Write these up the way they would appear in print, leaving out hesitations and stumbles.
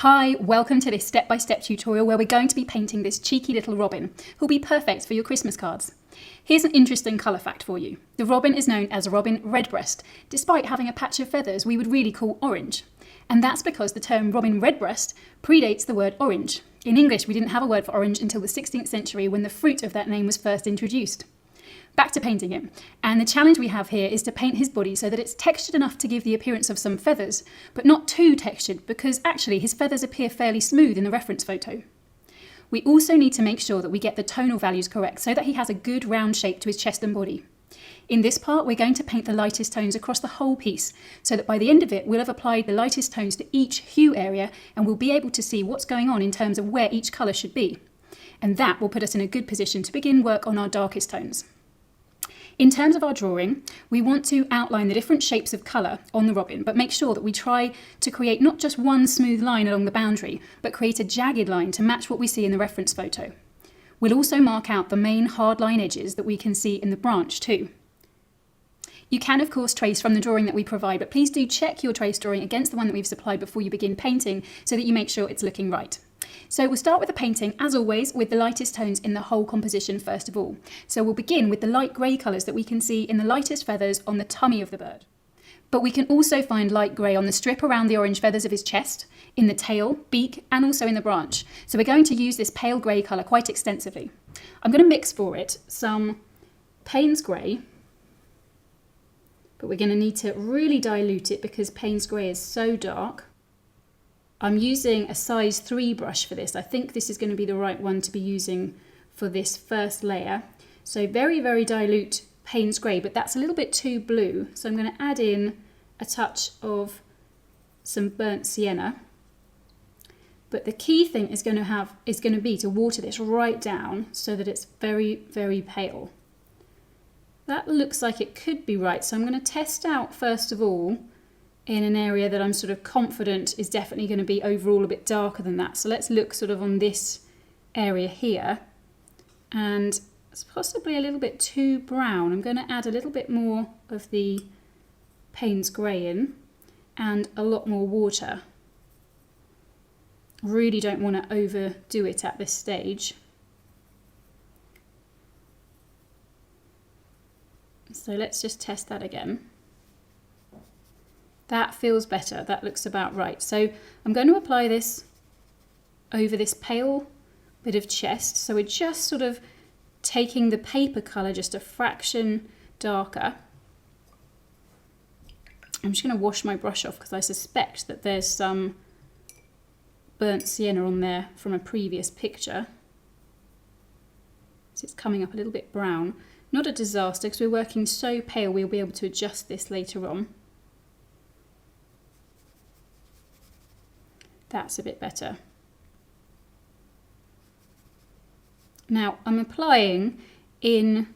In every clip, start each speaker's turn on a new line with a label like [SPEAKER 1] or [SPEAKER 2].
[SPEAKER 1] Hi, welcome to this step-by-step tutorial where we're going to be painting this cheeky little robin, who'll be perfect for your Christmas cards. Here's an interesting colour fact for you. The robin is known as a robin redbreast, despite having a patch of feathers we would really call orange. And that's because the term robin redbreast predates the word orange. In English, we didn't have a word for orange until the 16th century when the fruit of that name was first introduced. Back to painting him, and the challenge we have here is to paint his body so that it's textured enough to give the appearance of some feathers, but not too textured because actually his feathers appear fairly smooth in the reference photo. We also need to make sure that we get the tonal values correct so that he has a good round shape to his chest and body. In this part, we're going to paint the lightest tones across the whole piece so that by the end of it, we'll have applied the lightest tones to each hue area and we'll be able to see what's going on in terms of where each colour should be. And that will put us in a good position to begin work on our darkest tones. In terms of our drawing, we want to outline the different shapes of colour on the robin, but make sure that we try to create not just one smooth line along the boundary, but create a jagged line to match what we see in the reference photo. We'll also mark out the main hard line edges that we can see in the branch too. You can of course trace from the drawing that we provide, but please do check your trace drawing against the one that we've supplied before you begin painting so that you make sure it's looking right. So we'll start with the painting, as always, with the lightest tones in the whole composition first of all. So we'll begin with the light grey colours that we can see in the lightest feathers on the tummy of the bird. But we can also find light grey on the strip around the orange feathers of his chest, in the tail, beak, and also in the branch. So we're going to use this pale grey colour quite extensively. I'm going to mix for it some Payne's Grey, but we're going to need to really dilute it because Payne's Grey is so dark. I'm using a size 3 brush for this. I think this is going to be the right one to be using for this first layer. So very, very dilute Payne's Grey, but that's a little bit too blue. So I'm going to add in a touch of some burnt sienna. But the key thing is going to be to water this right down so that it's very, very pale. That looks like it could be right. So I'm going to test out first of all in an area that I'm sort of confident is definitely going to be overall a bit darker than that. So let's look sort of on this area here, and it's possibly a little bit too brown. I'm going to add a little bit more of the Payne's Grey in and a lot more water. Really don't want to overdo it at this stage. So let's just test that again. That feels better, that looks about right. So I'm going to apply this over this pale bit of chest. So we're just sort of taking the paper colour just a fraction darker. I'm just going to wash my brush off because I suspect that there's some burnt sienna on there from a previous picture. So it's coming up a little bit brown. Not a disaster because we're working so pale, we'll be able to adjust this later on. That's a bit better. Now I'm applying in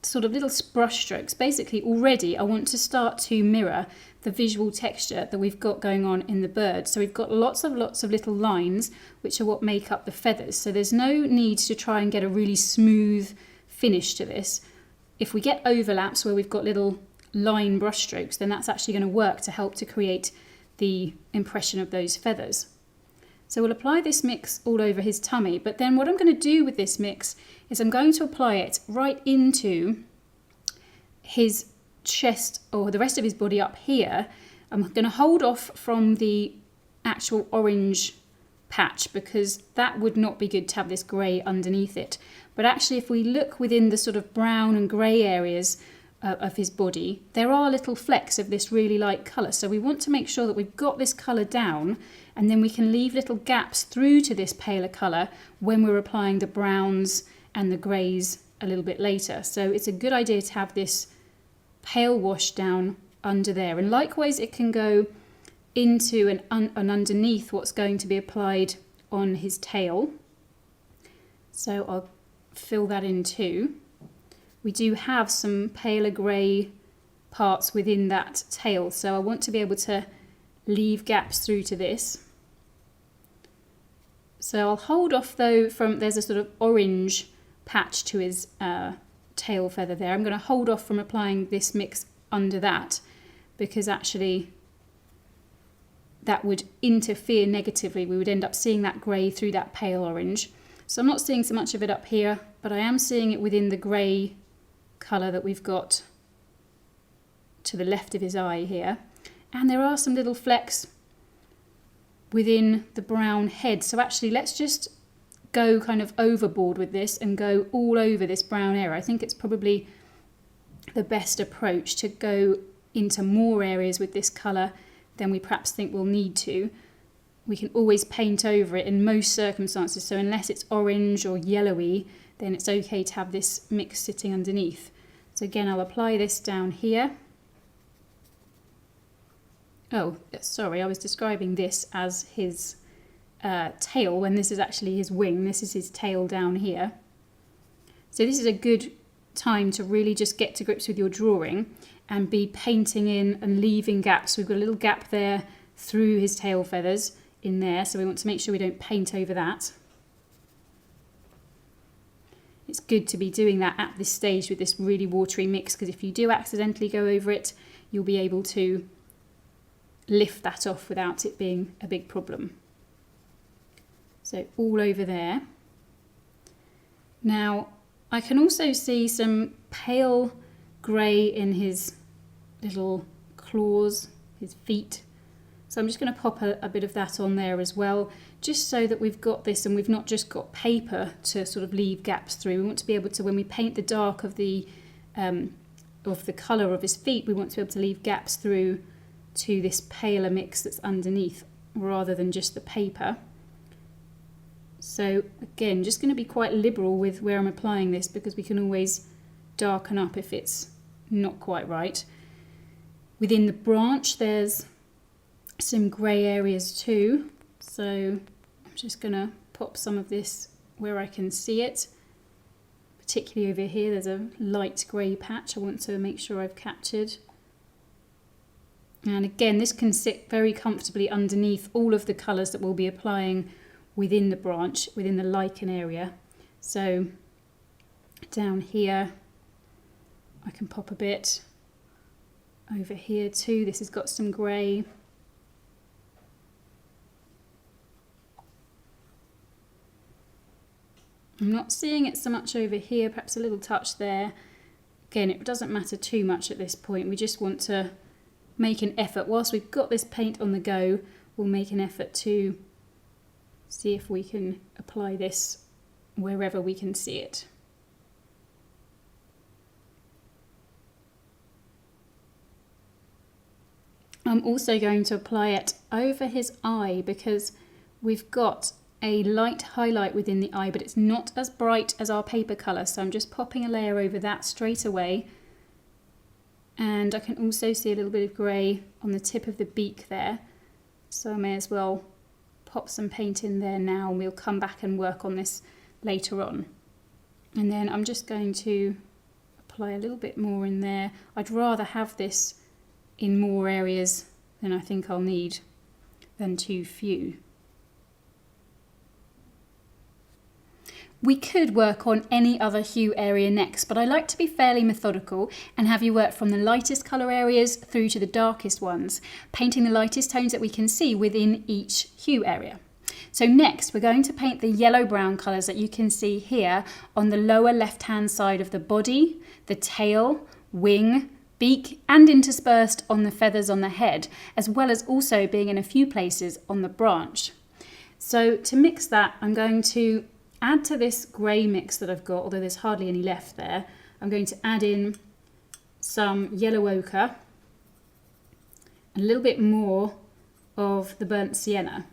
[SPEAKER 1] sort of little brush strokes. Basically already I want to start to mirror the visual texture that we've got going on in the bird. So we've got lots of little lines which are what make up the feathers. So there's no need to try and get a really smooth finish to this. If we get overlaps where we've got little line brush strokes, then that's actually going to work to help to create the impression of those feathers. So we'll apply this mix all over his tummy, but then what I'm going to do with this mix is I'm going to apply it right into his chest or the rest of his body up here. I'm going to hold off from the actual orange patch because that would not be good to have this grey underneath it. But actually if we look within the sort of brown and grey areas of his body, there are little flecks of this really light colour. So we want to make sure that we've got this colour down and then we can leave little gaps through to this paler colour when we're applying the browns and the greys a little bit later. So it's a good idea to have this pale wash down under there. And likewise it can go into and underneath what's going to be applied on his tail. So I'll fill that in too. We do have some paler grey parts within that tail, so I want to be able to leave gaps through to this. So I'll hold off though from, there's a sort of orange patch to his tail feather there. I'm going to hold off from applying this mix under that because actually that would interfere negatively. We would end up seeing that grey through that pale orange. So I'm not seeing so much of it up here, but I am seeing it within the grey colour that we've got to the left of his eye here. And there are some little flecks within the brown head. So actually let's just go kind of overboard with this and go all over this brown area. I think it's probably the best approach to go into more areas with this colour than we perhaps think we'll need to. We can always paint over it in most circumstances, so unless it's orange or yellowy, then it's okay to have this mix sitting underneath. So again, I'll apply this down here. Oh, sorry, I was describing this as his tail when this is actually his wing. This is his tail down here. So this is a good time to really just get to grips with your drawing and be painting in and leaving gaps. So we've got a little gap there through his tail feathers in there, so we want to make sure we don't paint over that. It's good to be doing that at this stage with this really watery mix, because if you do accidentally go over it, you'll be able to lift that off without it being a big problem. So all over there. Now I can also see some pale grey in his little claws, his feet. So I'm just going to pop a bit of that on there as well, just so that we've got this and we've not just got paper to sort of leave gaps through. We want to be able to, when we paint the dark of the colour of his feet, we want to be able to leave gaps through to this paler mix that's underneath rather than just the paper. So again, just going to be quite liberal with where I'm applying this, because we can always darken up if it's not quite right. Within the branch there's some grey areas too, so I'm just going to pop some of this where I can see it. Particularly over here there's a light grey patch I want to make sure I've captured. And again, this can sit very comfortably underneath all of the colours that we'll be applying within the branch, within the lichen area. So down here I can pop a bit. Over here too, this has got some grey. I'm not seeing it so much over here, perhaps a little touch there. Again, it doesn't matter too much at this point. We just want to make an effort. Whilst we've got this paint on the go, we'll make an effort to see if we can apply this wherever we can see it. I'm also going to apply it over his eye, because we've got a light highlight within the eye, but it's not as bright as our paper colour, so I'm just popping a layer over that straight away. And I can also see a little bit of grey on the tip of the beak there, so I may as well pop some paint in there now, and we'll come back and work on this later on. And then I'm just going to apply a little bit more in there. I'd rather have this in more areas than I think I'll need than too few. We could work on any other hue area next, but I like to be fairly methodical and have you work from the lightest colour areas through to the darkest ones, painting the lightest tones that we can see within each hue area. So next we're going to paint the yellow-brown colours that you can see here on the lower left-hand side of the body, the tail, wing, beak, and interspersed on the feathers on the head, as well as also being in a few places on the branch. So to mix that, I'm going to add to this grey mix that I've got, although there's hardly any left there. I'm going to add in some yellow ochre, a little bit more of the burnt sienna.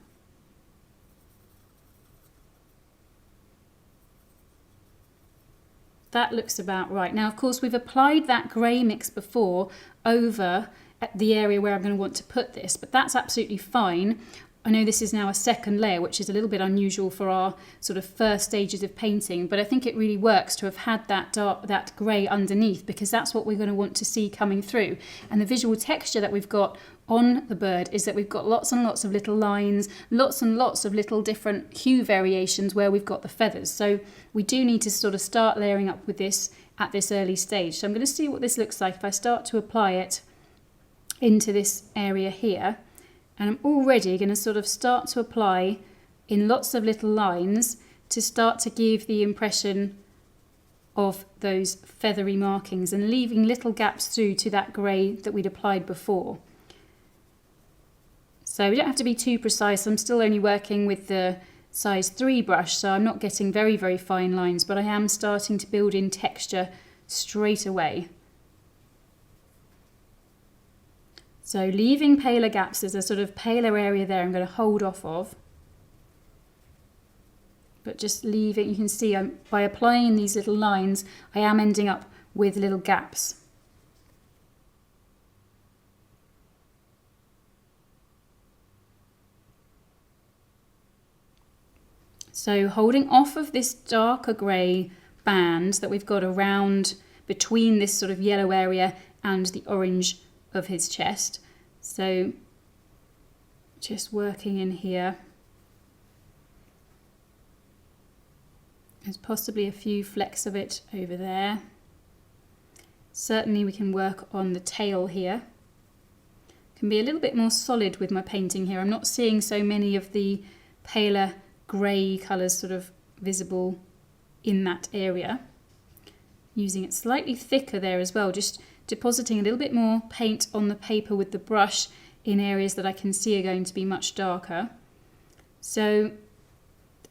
[SPEAKER 1] That looks about right. Now, of course, we've applied that grey mix before over at the area where I'm going to want to put this, but that's absolutely fine. I know this is now a second layer, which is a little bit unusual for our sort of first stages of painting, but I think it really works to have had that grey underneath, because that's what we're going to want to see coming through. And the visual texture that we've got on the bird is that we've got lots and lots of little lines, lots and lots of little different hue variations where we've got the feathers. So we do need to sort of start layering up with this at this early stage. So I'm going to see what this looks like if I start to apply it into this area here. And I'm already going to sort of start to apply in lots of little lines to start to give the impression of those feathery markings and leaving little gaps through to that grey that we'd applied before. So we don't have to be too precise. I'm still only working with the size 3 brush, so I'm not getting very, very fine lines, but I am starting to build in texture straight away. So leaving paler gaps, there's a sort of paler area there I'm going to hold off of. But just leaving, you can see by applying these little lines, I am ending up with little gaps. So holding off of this darker grey band that we've got around between this sort of yellow area and the orange of his chest. So just working in here. There's possibly a few flecks of it over there. Certainly we can work on the tail here. Can be a little bit more solid with my painting here. I'm not seeing so many of the paler grey colours sort of visible in that area. Using it slightly thicker there as well, just depositing a little bit more paint on the paper with the brush in areas that I can see are going to be much darker. So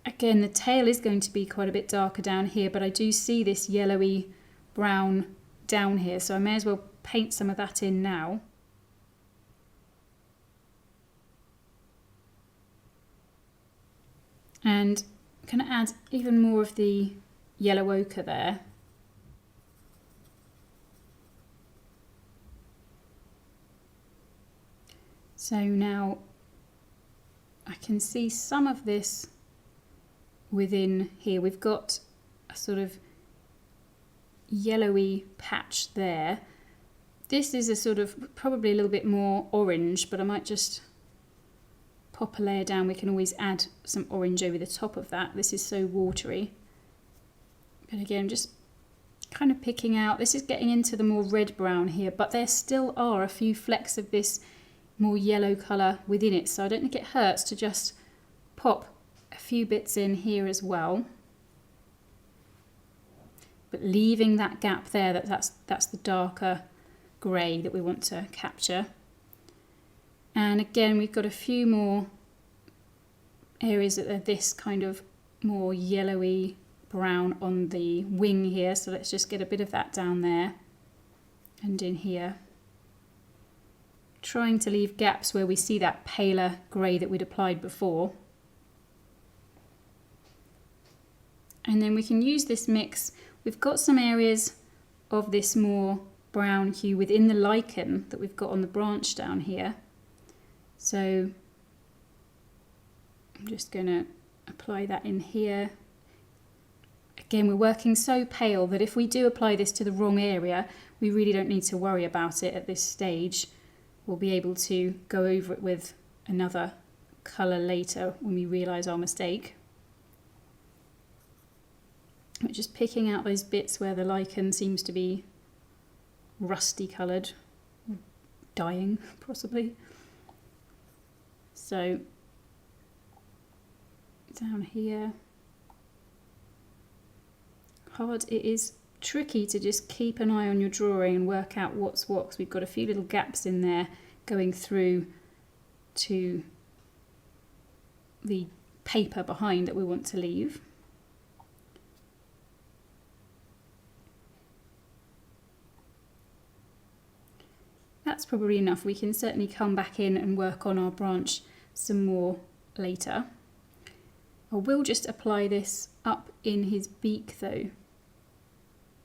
[SPEAKER 1] again, the tail is going to be quite a bit darker down here, but I do see this yellowy brown down here, so I may as well paint some of that in now. And I'm going to add even more of the yellow ochre there. So now I can see some of this within here. We've got a sort of yellowy patch there. This is a sort of probably a little bit more orange, but I might just pop a layer down. We can always add some orange over the top of that. This is so watery. But again, just kind of picking out, this is getting into the more red brown here, but there still are a few flecks of this more yellow colour within it, so I don't think it hurts to just pop a few bits in here as well, but leaving that gap there, that's the darker grey that we want to capture. And again, we've got a few more areas that are this kind of more yellowy brown on the wing here, so let's just get a bit of that down there and in here, trying to leave gaps where we see that paler grey that we'd applied before. And then we can use this mix. We've got some areas of this more brown hue within the lichen that we've got on the branch down here. So I'm just going to apply that in here. Again, we're working so pale that if we do apply this to the wrong area, we really don't need to worry about it at this stage. We'll be able to go over it with another colour later when we realise our mistake. We're just picking out those bits where the lichen seems to be rusty coloured, dying possibly. So down here, hard, it is tricky to just keep an eye on your drawing and work out what's what, because we've got a few little gaps in there going through to the paper behind that we want to leave. That's probably enough. We can certainly come back in and work on our branch some more later. I will just apply this up in his beak though.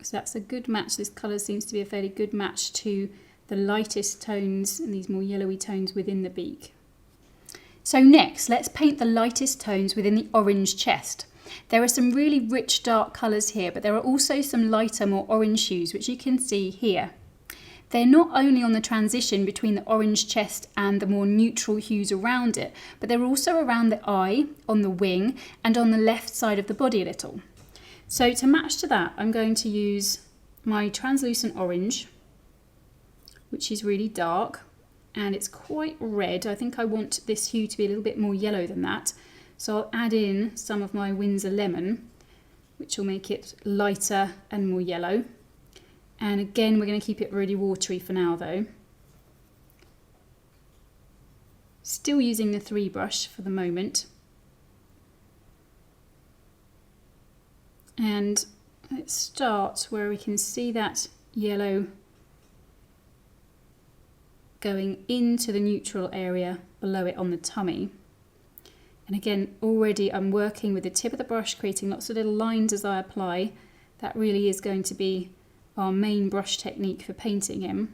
[SPEAKER 1] So that's a good match. This colour seems to be a fairly good match to the lightest tones and these more yellowy tones within the beak. So next, let's paint the lightest tones within the orange chest. There are some really rich dark colours here, but there are also some lighter, more orange hues, which you can see here. They're not only on the transition between the orange chest and the more neutral hues around it, but they're also around the eye, on the wing, and on the left side of the body a little. So to match to that, I'm going to use my translucent orange, which is really dark, and it's quite red. I think I want this hue to be a little bit more yellow than that. So I'll add in some of my Windsor Lemon, which will make it lighter and more yellow. And again, we're going to keep it really watery for now though. Still using the 3 brush for the moment. And let's start where we can see that yellow going into the neutral area below it on the tummy. And again, already I'm working with the tip of the brush, creating lots of little lines as I apply. That really is going to be our main brush technique for painting him.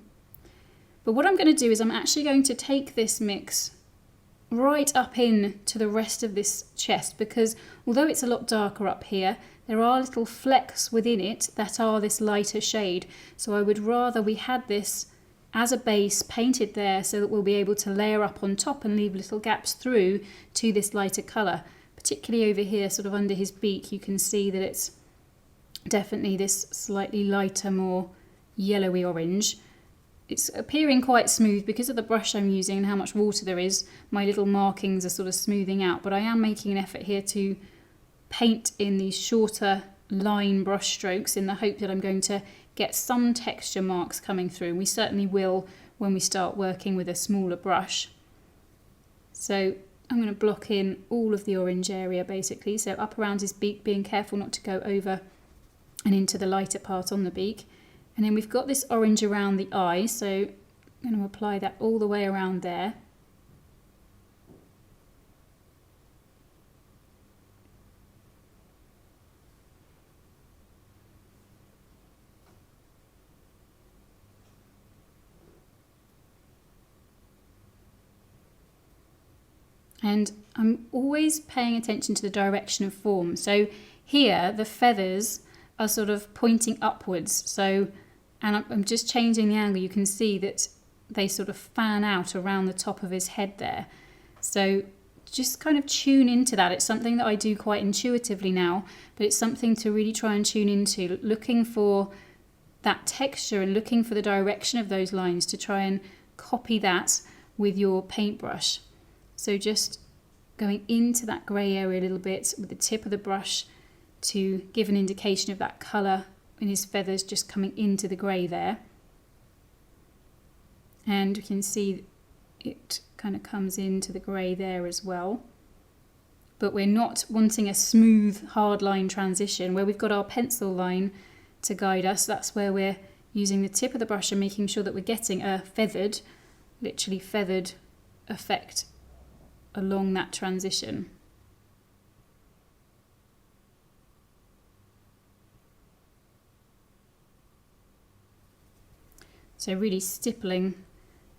[SPEAKER 1] But what I'm going to do is I'm actually going to take this mix right up in to the rest of this chest, because although it's a lot darker up here, there are little flecks within it that are this lighter shade. So I would rather we had this as a base painted there so that we'll be able to layer up on top and leave little gaps through to this lighter colour. Particularly over here, sort of under his beak, you can see that it's definitely this slightly lighter, more yellowy orange. It's appearing quite smooth because of the brush I'm using and how much water there is. My little markings are sort of smoothing out, but I am making an effort here to paint in these shorter line brush strokes in the hope that I'm going to get some texture marks coming through. And we certainly will when we start working with a smaller brush. So I'm going to block in all of the orange area basically, so up around his beak, being careful not to go over and into the lighter part on the beak. And then we've got this orange around the eye, so I'm going to apply that all the way around there. And I'm always paying attention to the direction of form. So here the feathers are sort of pointing upwards. So, and I'm just changing the angle. You can see that they sort of fan out around the top of his head there. So just kind of tune into that. It's something that I do quite intuitively now, but it's something to really try and tune into, looking for that texture and looking for the direction of those lines to try and copy that with your paintbrush. So just going into that grey area a little bit with the tip of the brush to give an indication of that colour in his feathers just coming into the grey there. And you can see it kind of comes into the grey there as well. But we're not wanting a smooth, hard line transition where we've got our pencil line to guide us. That's where we're using the tip of the brush and making sure that we're getting a feathered, literally feathered effect along that transition. So really stippling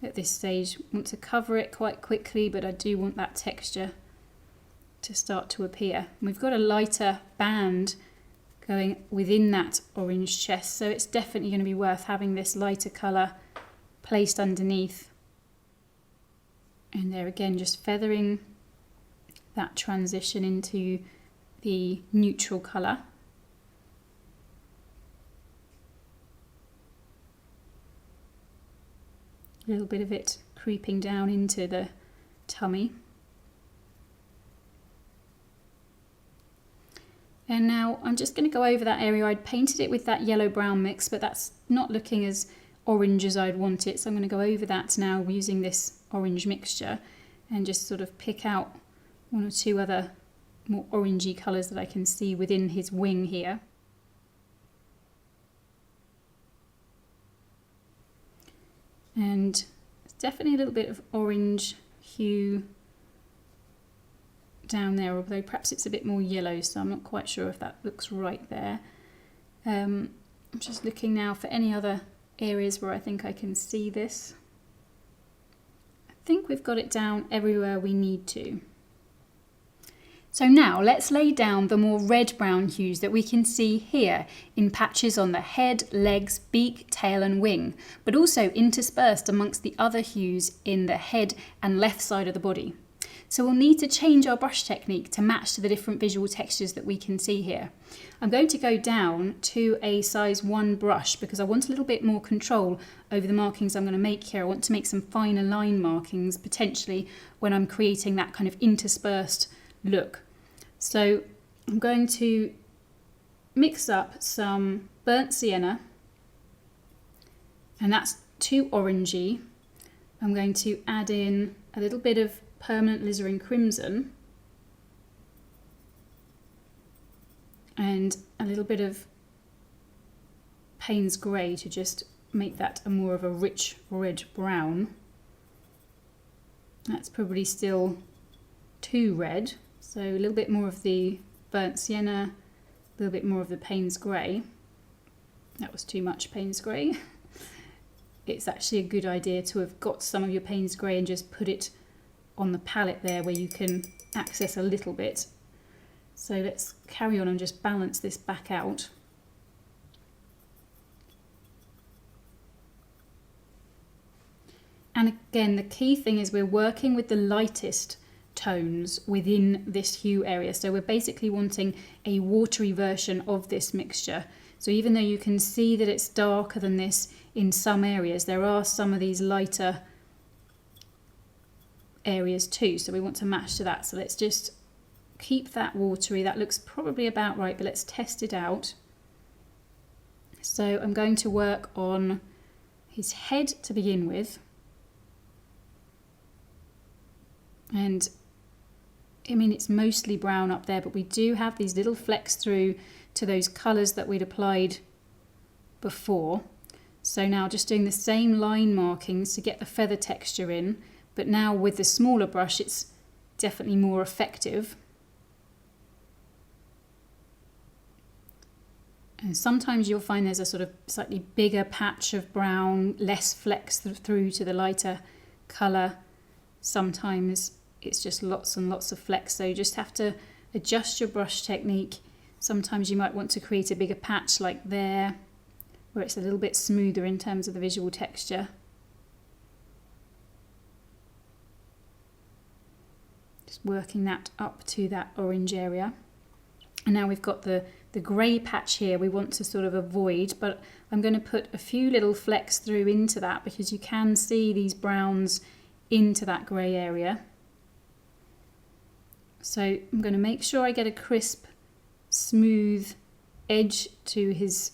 [SPEAKER 1] at this stage. I want to cover it quite quickly, but I do want that texture to start to appear. And we've got a lighter band going within that orange chest, so it's definitely going to be worth having this lighter colour placed underneath. And there again, just feathering that transition into the neutral colour. A little bit of it creeping down into the tummy. And now I'm just going to go over that area. I'd painted it with that yellow-brown mix, but that's not looking as orange as I'd want it. So I'm going to go over that now using this orange mixture and just sort of pick out one or two other more orangey colours that I can see within his wing here. And there's definitely a little bit of orange hue down there, although perhaps it's a bit more yellow, so I'm not quite sure if that looks right there. I'm just looking now for any other areas where I think I can see this. I think we've got it down everywhere we need to. So now let's lay down the more red-brown hues that we can see here in patches on the head, legs, beak, tail and wing, but also interspersed amongst the other hues in the head and left side of the body. So we'll need to change our brush technique to match to the different visual textures that we can see here. I'm going to go down to a size 1 brush because I want a little bit more control over the markings I'm going to make here. I want to make some finer line markings potentially when I'm creating that kind of interspersed look. So I'm going to mix up some burnt sienna, and that's too orangey. I'm going to add in a little bit of permanent alizarin crimson and a little bit of Payne's grey to just make that a more of a rich red brown. That's probably still too red, so a little bit more of the burnt sienna, a little bit more of the Payne's grey. That was too much Payne's grey. It's actually a good idea to have got some of your Payne's grey and just put it on the palette there where you can access a little bit. So let's carry on and just balance this back out. And again, the key thing is we're working with the lightest tones within this hue area. So we're basically wanting a watery version of this mixture. So even though you can see that it's darker than this in some areas, there are some of these lighter areas too, so we want to match to that. So let's just keep that watery. That looks probably about right, but let's test it out. So I'm going to work on his head to begin with, and I mean it's mostly brown up there, but we do have these little flecks through to those colours that we'd applied before. So now just doing the same line markings to get the feather texture in, but now with the smaller brush it's definitely more effective. And sometimes you'll find there's a sort of slightly bigger patch of brown, less flecks through to the lighter colour. Sometimes it's just lots and lots of flecks, so you just have to adjust your brush technique. Sometimes you might want to create a bigger patch like there, where it's a little bit smoother in terms of the visual texture. Just working that up to that orange area. And now we've got the grey patch here we want to sort of avoid, but I'm going to put a few little flecks through into that because you can see these browns into that grey area. So I'm going to make sure I get a crisp, smooth edge to his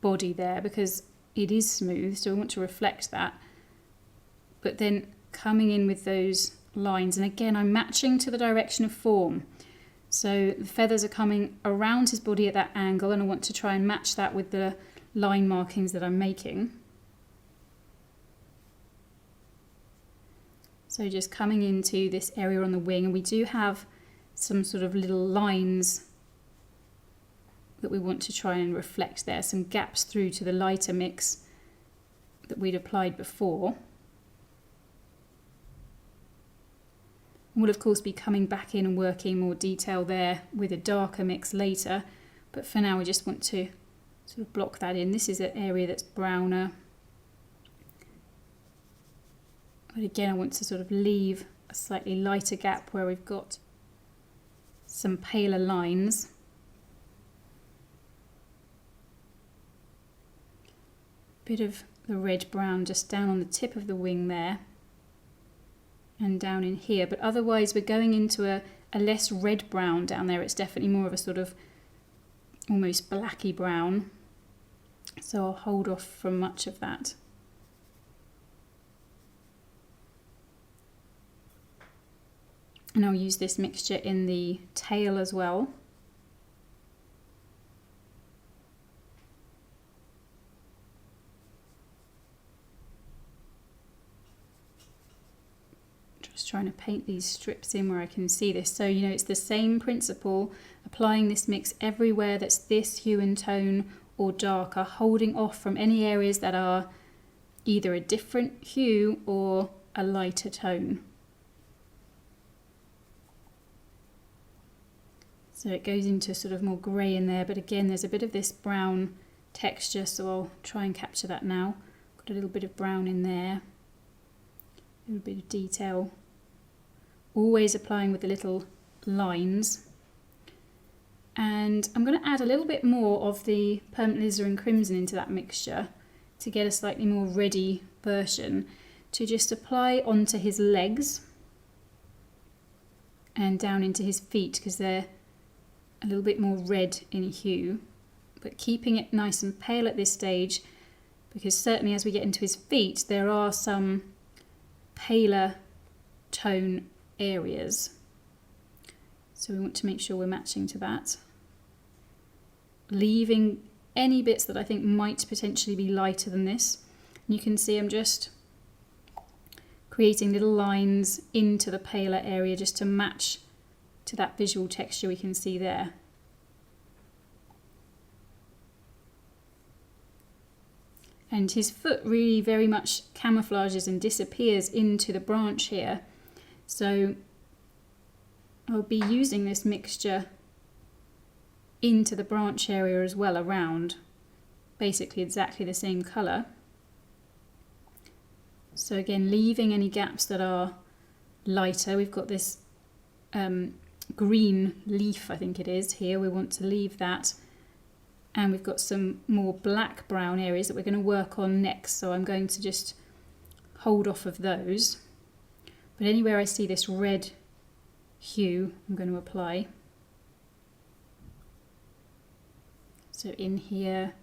[SPEAKER 1] body there because it is smooth, so I want to reflect that. But then coming in with those lines, and again I'm matching to the direction of form. So the feathers are coming around his body at that angle, and I want to try and match that with the line markings that I'm making. So just coming into this area on the wing, and we do have some sort of little lines that we want to try and reflect there, some gaps through to the lighter mix that we'd applied before. We'll of course be coming back in and working more detail there with a darker mix later, but for now we just want to sort of block that in. This is an area that's browner, but again I want to sort of leave a slightly lighter gap where we've got some paler lines. Bit of the red brown just down on the tip of the wing there and down in here, but otherwise we're going into a less red brown down there. It's definitely more of a sort of almost blacky brown, so I'll hold off from much of that. And I'll use this mixture in the tail as well. Just trying to paint these strips in where I can see this. So, you know, it's the same principle, applying this mix everywhere that's this hue and tone or darker, holding off from any areas that are either a different hue or a lighter tone. So it goes into sort of more grey in there, but again there's a bit of this brown texture, so I'll try and capture that now. Got a little bit of brown in there, a little bit of detail always applying with the little lines. And I'm going to add a little bit more of the permanent alizarin crimson into that mixture to get a slightly more reddy version, to just apply onto his legs and down into his feet, because they're a little bit more red in hue, but keeping it nice and pale at this stage, because certainly as we get into his feet there are some paler tone areas, so we want to make sure we're matching to that, leaving any bits that I think might potentially be lighter than this. And you can see I'm just creating little lines into the paler area just to match to that visual texture we can see there. And his foot really very much camouflages and disappears into the branch here. So I'll be using this mixture into the branch area as well, around, basically exactly the same colour. So again, leaving any gaps that are lighter. We've got this green leaf, I think it is, here. We want to leave that. And we've got some more black brown areas that we're going to work on next. So I'm going to just hold off of those. But anywhere I see this red hue, I'm going to apply. So in here.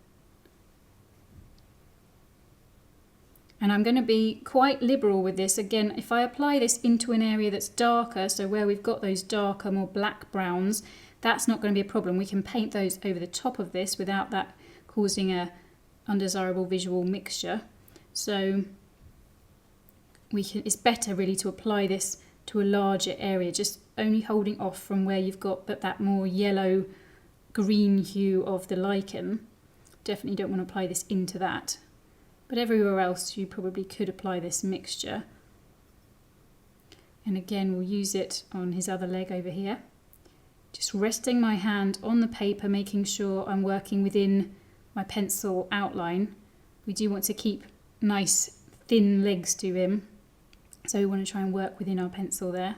[SPEAKER 1] And I'm going to be quite liberal with this. Again, if I apply this into an area that's darker, so where we've got those darker, more black browns, that's not going to be a problem. We can paint those over the top of this without that causing a undesirable visual mixture. So it's better really to apply this to a larger area, just only holding off from where you've got that more yellow green hue of the lichen. Definitely don't want to apply this into that. But everywhere else you probably could apply this mixture. And again, we'll use it on his other leg over here. Just resting my hand on the paper, making sure I'm working within my pencil outline. We do want to keep nice thin legs to him, so we want to try and work within our pencil there.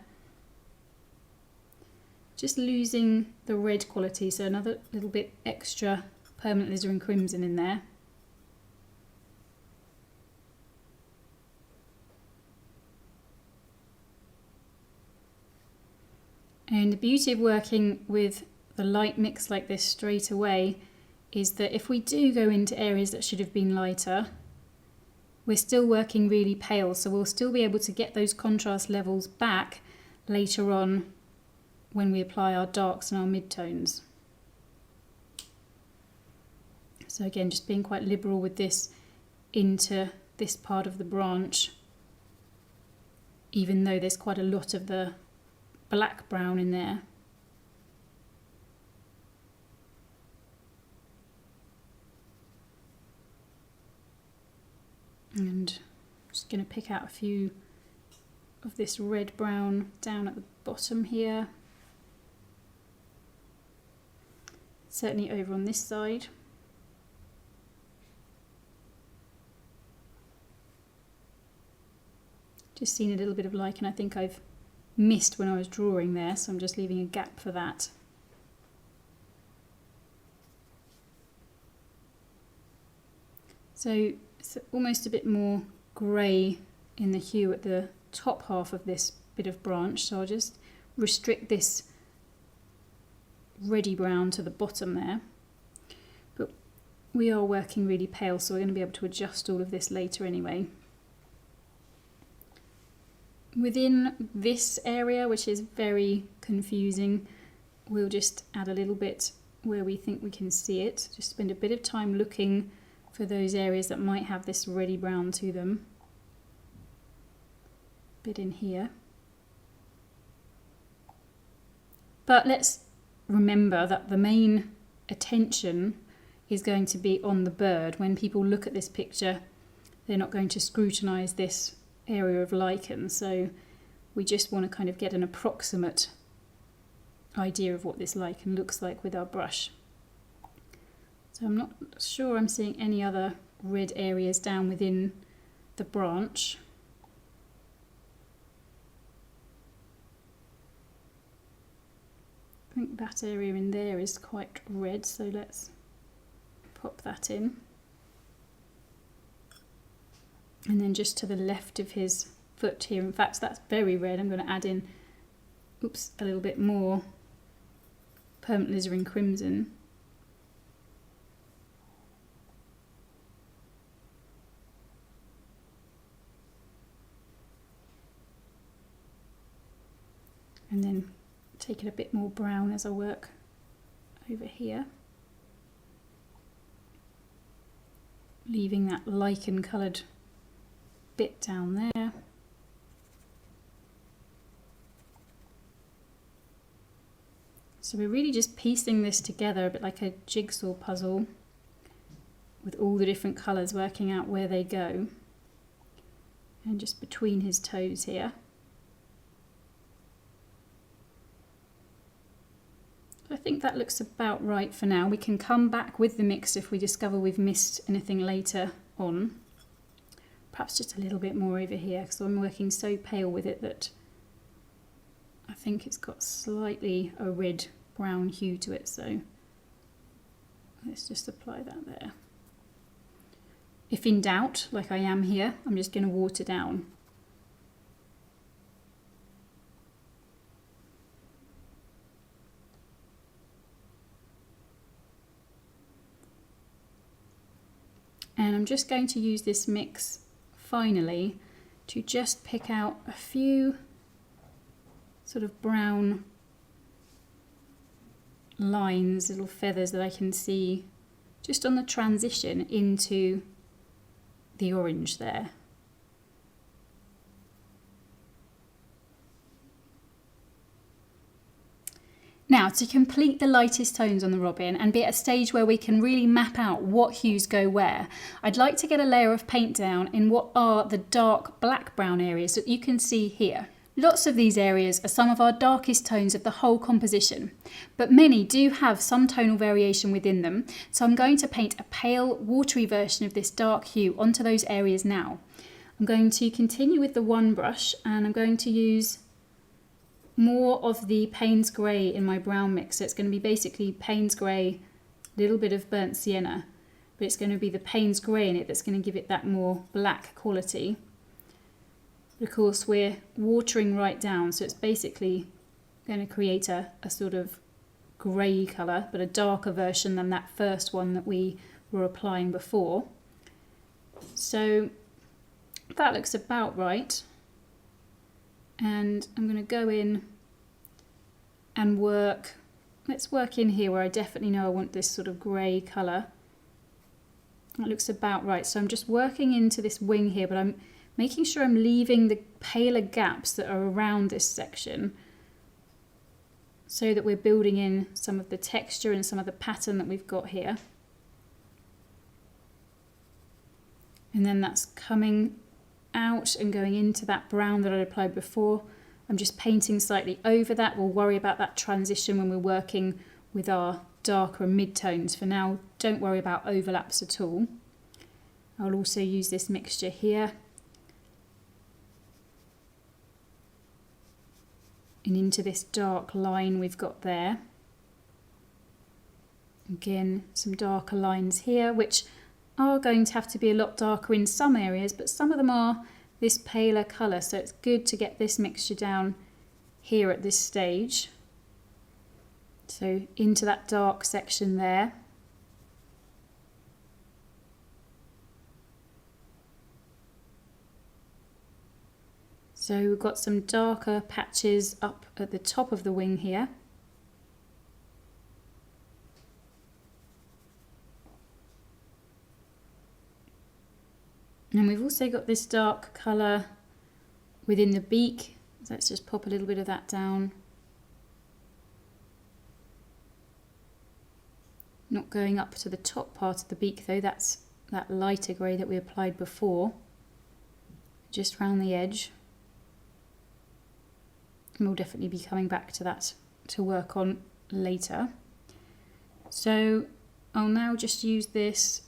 [SPEAKER 1] Just losing the red quality, so another little bit extra permanent alizarin crimson in there. And the beauty of working with the light mix like this straight away is that if we do go into areas that should have been lighter, we're still working really pale, so we'll still be able to get those contrast levels back later on when we apply our darks and our midtones. So again, just being quite liberal with this into this part of the branch, even though there's quite a lot of the black brown in there. And I'm just going to pick out a few of this red brown down at the bottom here. Certainly over on this side. Just seen a little bit of lichen I think I've missed when I was drawing there, so I'm just leaving a gap for that. So it's almost a bit more grey in the hue at the top half of this bit of branch, so I'll just restrict this reddy brown to the bottom there. But we are working really pale, so we're going to be able to adjust all of this later anyway. Within this area, which is very confusing, we'll just add a little bit where we think we can see it. Just spend a bit of time looking for those areas that might have this reddy brown to them. A bit in here. But let's remember that the main attention is going to be on the bird. When people look at this picture, they're not going to scrutinise this area of lichen, so we just want to kind of get an approximate idea of what this lichen looks like with our brush. So I'm not sure I'm seeing any other red areas down within the branch. I think that area in there is quite red, so let's pop that in. And then just to the left of his foot here, in fact that's very red, I'm going to add in, oops, a little bit more permanent alizarin crimson. And then take it a bit more brown as I work over here, leaving that lichen coloured bit down there. So we're really just piecing this together a bit like a jigsaw puzzle, with all the different colours working out where they go, and just between his toes here. I think that looks about right for now. We can come back with the mix if we discover we've missed anything later on. Perhaps just a little bit more over here, because I'm working so pale with it that I think it's got slightly a red brown hue to it, so let's just apply that there. If in doubt, like I am here, I'm just going to water down. And I'm just going to use this mix finally to just pick out a few sort of brown lines, little feathers that I can see just on the transition into the orange there. Now, to complete the lightest tones on the robin and be at a stage where we can really map out what hues go where, I'd like to get a layer of paint down in what are the dark black-brown areas that you can see here. Lots of these areas are some of our darkest tones of the whole composition, but many do have some tonal variation within them, so I'm going to paint a pale, watery version of this dark hue onto those areas now. I'm going to continue with the one brush, and I'm going to use more of the Payne's Grey in my brown mix. So it's going to be basically Payne's Grey, a little bit of burnt sienna, but it's going to be the Payne's Grey in it that's going to give it that more black quality. But of course we're watering right down, so it's basically going to create a sort of grey colour, but a darker version than that first one that we were applying before. So that looks about right. And I'm going to go in and work, let's work in here where I definitely know I want this sort of grey colour. That looks about right. So I'm just working into this wing here, but I'm making sure I'm leaving the paler gaps that are around this section so that we're building in some of the texture and some of the pattern that we've got here. And then that's coming out and going into that brown that I applied before. I'm just painting slightly over that. We'll worry about that transition when we're working with our darker mid-tones. For now, don't worry about overlaps at all. I'll also use this mixture here and into this dark line we've got there. Again, some darker lines here, which are going to have to be a lot darker in some areas, but some of them are this paler colour, so it's good to get this mixture down here at this stage. So into that dark section there. So we've got some darker patches up at the top of the wing here. And we've also got this dark colour within the beak. So let's just pop a little bit of that down. Not going up to the top part of the beak though, that's that lighter grey that we applied before. Just round the edge. And we'll definitely be coming back to that to work on later. So I'll now just use this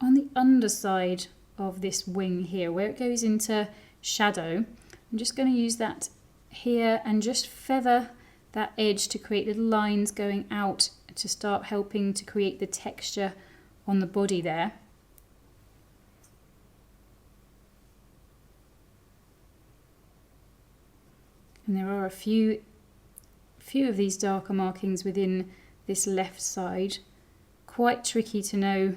[SPEAKER 1] on the underside of this wing here where it goes into shadow. I'm just going to use that here and just feather that edge to create little lines going out to start helping to create the texture on the body there. And there are a few of these darker markings within this left side. Quite tricky to know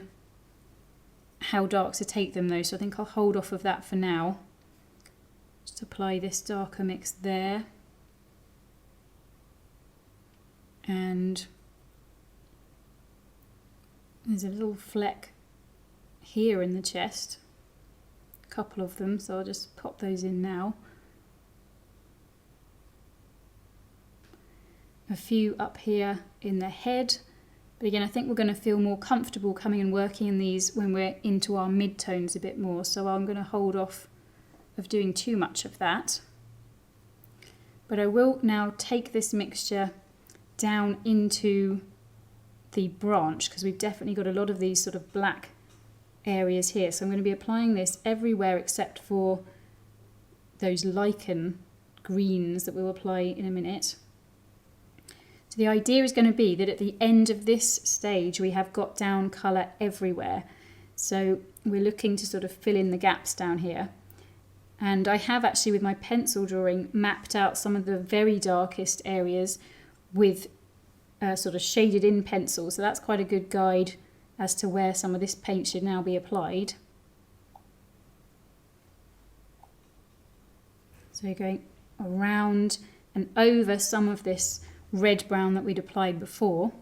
[SPEAKER 1] how dark to take them though, so I think I'll hold off of that for now. Just apply this darker mix there. And there's a little fleck here in the chest, a couple of them, so I'll just pop those in now. A few up here in the head, but again I think we're going to feel more comfortable coming and working in these when we're into our mid-tones a bit more, so I'm going to hold off of doing too much of that. But I will now take this mixture down into the branch, because we've definitely got a lot of these sort of black areas here, so I'm going to be applying this everywhere except for those lichen greens that we'll apply in a minute. So the idea is going to be that at the end of this stage we have got down colour everywhere, so we're looking to sort of fill in the gaps down here. And I have actually with my pencil drawing mapped out some of the very darkest areas with sort of shaded in pencil, so that's quite a good guide as to where some of this paint should now be applied. So you're going around and over some of this red brown that we'd applied before.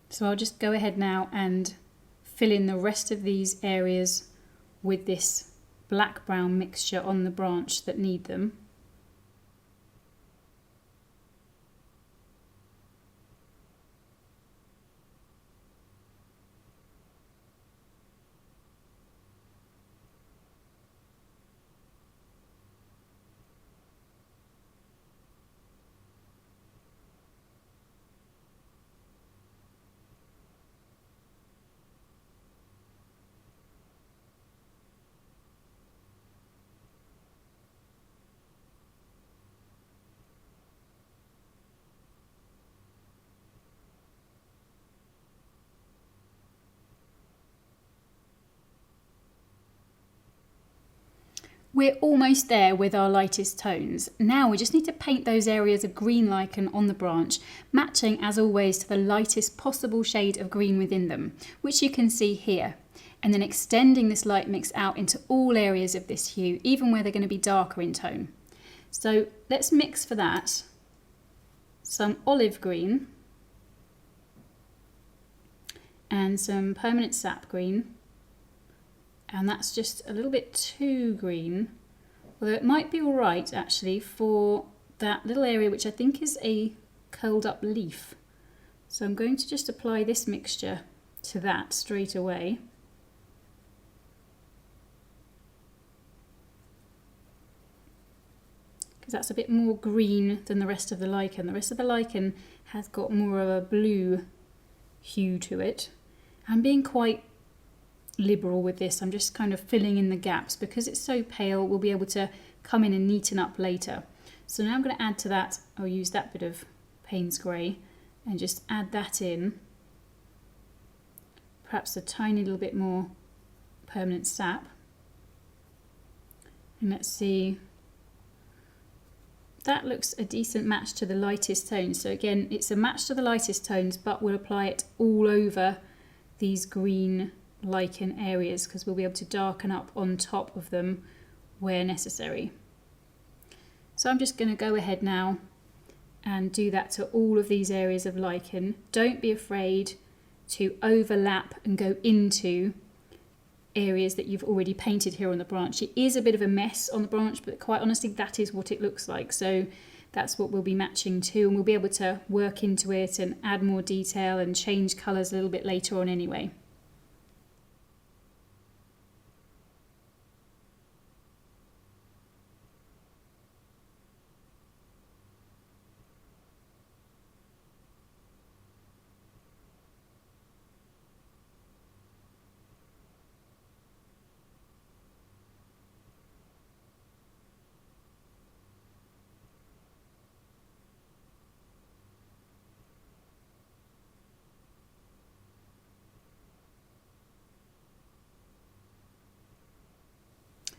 [SPEAKER 1] So I'll just go ahead now and fill in the rest of these areas with this black-brown mixture on the branch that need them. We're almost there with our lightest tones. Now we just need to paint those areas of green lichen on the branch, matching as always to the lightest possible shade of green within them, which you can see here. And then extending this light mix out into all areas of this hue, even where they're going to be darker in tone. So let's mix for that some olive green and some permanent sap green. And that's just a little bit too green, although it might be all right actually for that little area which I think is a curled up leaf. So I'm going to just apply this mixture to that straight away. Because that's a bit more green than the rest of the lichen. The rest of the lichen has got more of a blue hue to it. I'm being quite liberal with this. I'm just kind of filling in the gaps because it's so pale. We'll be able to come in and neaten up later. So now I'm going to add to that, I'll use that bit of Payne's grey and just add that in. Perhaps a tiny little bit more permanent sap. And let's see, that looks a decent match to the lightest tones. So again, it's a match to the lightest tones, but we'll apply it all over these green lichen areas because we'll be able to darken up on top of them where necessary. So I'm just going to go ahead now and do that to all of these areas of lichen. Don't be afraid to overlap and go into areas that you've already painted here on the branch. It is a bit of a mess on the branch, but quite honestly that is what it looks like. So that's what we'll be matching to, and we'll be able to work into it and add more detail and change colours a little bit later on anyway.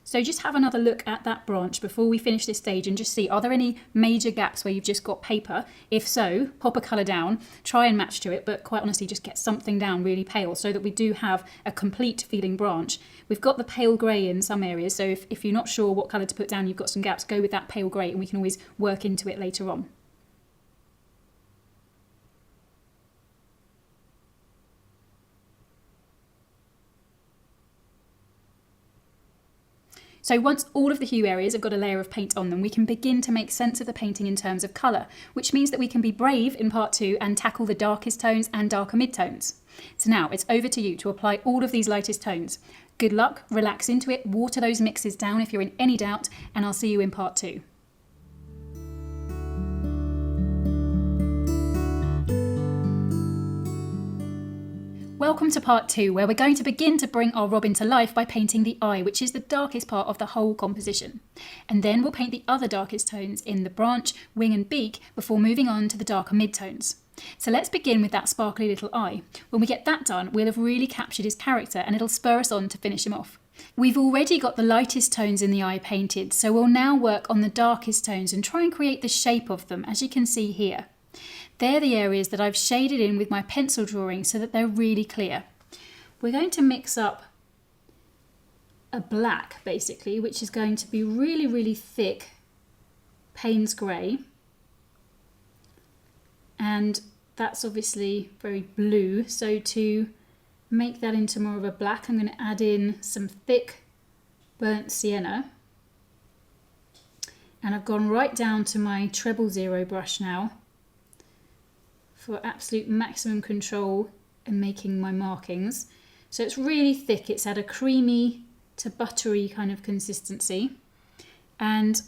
[SPEAKER 1] So just have another look at that branch before we finish this stage and just see, are there any major gaps where you've just got paper? If so, pop a colour down, try and match to it, but quite honestly just get something down really pale so that we do have a complete feeling branch. We've got the pale grey in some areas, so if you're not sure what colour to put down, you've got some gaps, go with that pale grey and we can always work into it later on. So once all of the hue areas have got a layer of paint on them, we can begin to make sense of the painting in terms of colour, which means that we can be brave in part 2 and tackle the darkest tones and darker midtones. So now it's over to you to apply all of these lightest tones. Good luck, relax into it, water those mixes down if you're in any doubt, and I'll see you in part 2. Welcome to part 2, where we're going to begin to bring our robin to life by painting the eye, which is the darkest part of the whole composition. And then we'll paint the other darkest tones in the branch, wing and beak before moving on to the darker midtones. So let's begin with that sparkly little eye. When we get that done, we'll have really captured his character and it'll spur us on to finish him off. We've already got the lightest tones in the eye painted, so we'll now work on the darkest tones and try and create the shape of them, as you can see here. They're the areas that I've shaded in with my pencil drawing so that they're really clear. We're going to mix up a black, basically, which is going to be really, really thick Payne's grey. And that's obviously very blue, so to make that into more of a black, I'm going to add in some thick burnt sienna. And I've gone right down to my treble zero brush now for absolute maximum control in making my markings. So it's really thick, it's at a creamy to buttery kind of consistency. And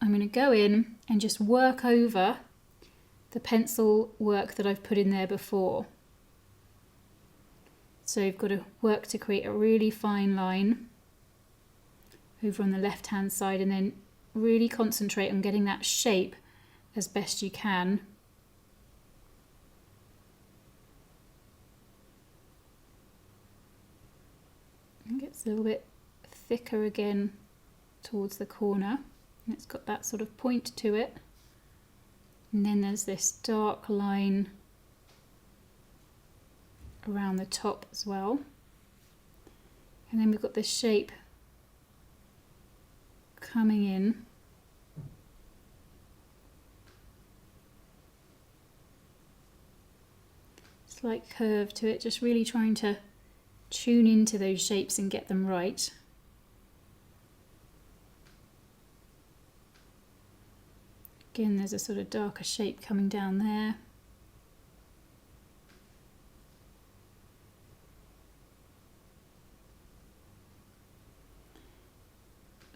[SPEAKER 1] I'm going to go in and just work over the pencil work that I've put in there before. So you've got to work to create a really fine line over on the left hand side and then really concentrate on getting that shape as best you can. It gets a little bit thicker again towards the corner. It's got that sort of point to it. And then there's this dark line around the top as well. And then we've got this shape coming in. Slight curve to it, just really trying to tune into those shapes and get them right. Again, there's a sort of darker shape coming down there.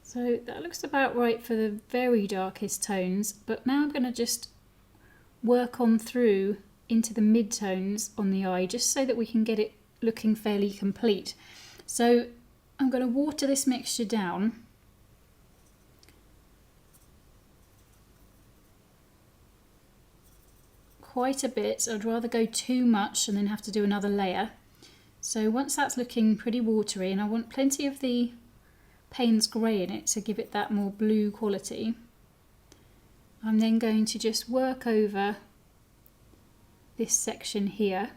[SPEAKER 1] So that looks about right for the very darkest tones, but now I'm going to just work on through into the mid-tones on the eye, just so that we can get it looking fairly complete. So I'm going to water this mixture down. Quite a bit. I'd rather go too much and then have to do another layer. So once that's looking pretty watery, and I want plenty of the Payne's grey in it to give it that more blue quality, I'm then going to just work over this section here.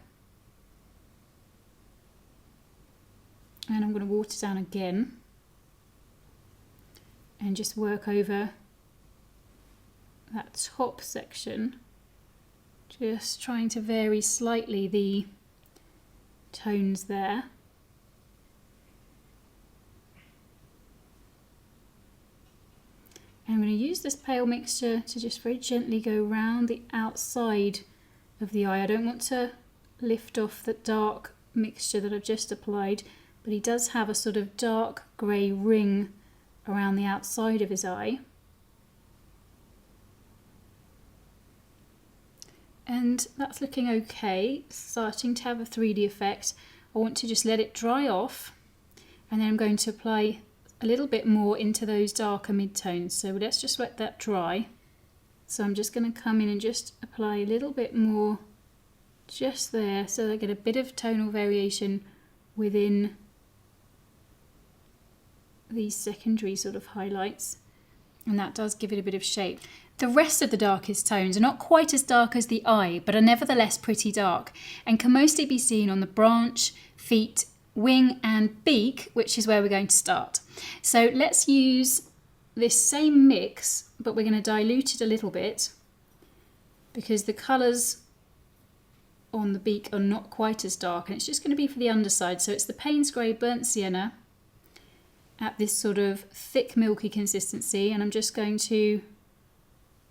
[SPEAKER 1] And I'm going to water down again and just work over that top section, just trying to vary slightly the tones there. And I'm going to use this pale mixture to just very gently go round the outside of the eye. I don't want to lift off the dark mixture that I've just applied, but he does have a sort of dark grey ring around the outside of his eye. And that's looking okay, starting to have a 3D effect. I want to just let it dry off, and then I'm going to apply a little bit more into those darker midtones. So let's just let that dry. So I'm just going to come in and just apply a little bit more just there, so that I get a bit of tonal variation within these secondary sort of highlights, and that does give it a bit of shape. The rest of the darkest tones are not quite as dark as the eye, but are nevertheless pretty dark, and can mostly be seen on the branch, feet, wing and beak, which is where we're going to start. So let's use this same mix, but we're going to dilute it a little bit because the colours on the beak are not quite as dark, and it's just going to be for the underside. So it's the Payne's Grey Burnt Sienna at this sort of thick milky consistency, and I'm just going to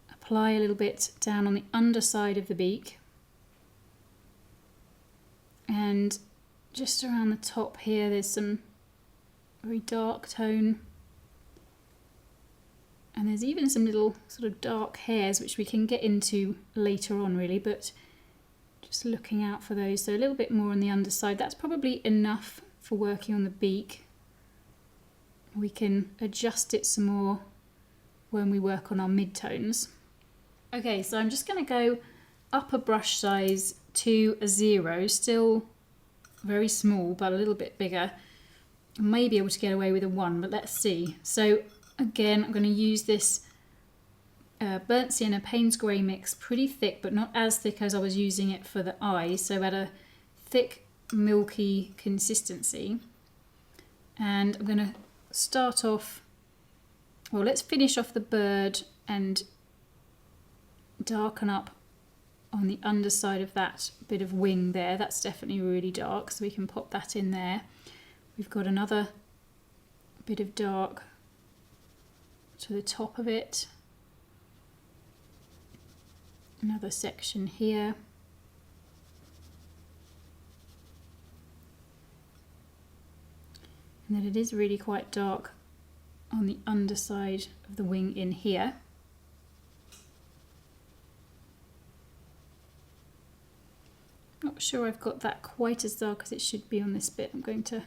[SPEAKER 1] apply a little bit down on the underside of the beak and just around the top here. There's some very dark tone, and there's even some little sort of dark hairs which we can get into later on really, but just looking out for those. So a little bit more on the underside. That's probably enough for working on the beak. We can adjust it some more when we work on our midtones. Okay, so I'm just going to go up a brush size to a 0, still very small but a little bit bigger. I may be able to get away with a 1, but let's see. So again, I'm going to use this Burnt Sienna Payne's Grey mix, pretty thick but not as thick as I was using it for the eye, so at a thick milky consistency. And I'm going to start off, well, let's finish off the bird and darken up on the underside of that bit of wing there. That's definitely really dark, so we can pop that in there. We've got another bit of dark to the top of it, another section here, and then it is really quite dark on the underside of the wing in here. Not sure I've got that quite as dark as it should be on this bit. I'm going to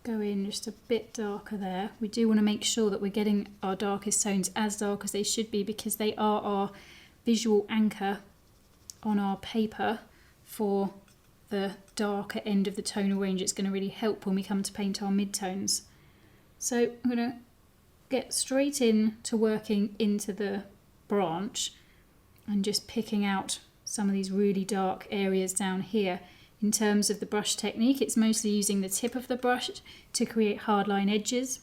[SPEAKER 1] go in just a bit darker there. We do want to make sure that we're getting our darkest tones as dark as they should be, because they are our visual anchor on our paper for the darker end of the tonal range. It's going to really help when we come to paint our midtones. So I'm going to get straight in to working into the branch and just picking out some of these really dark areas down here. In terms of the brush technique, it's mostly using the tip of the brush to create hardline edges.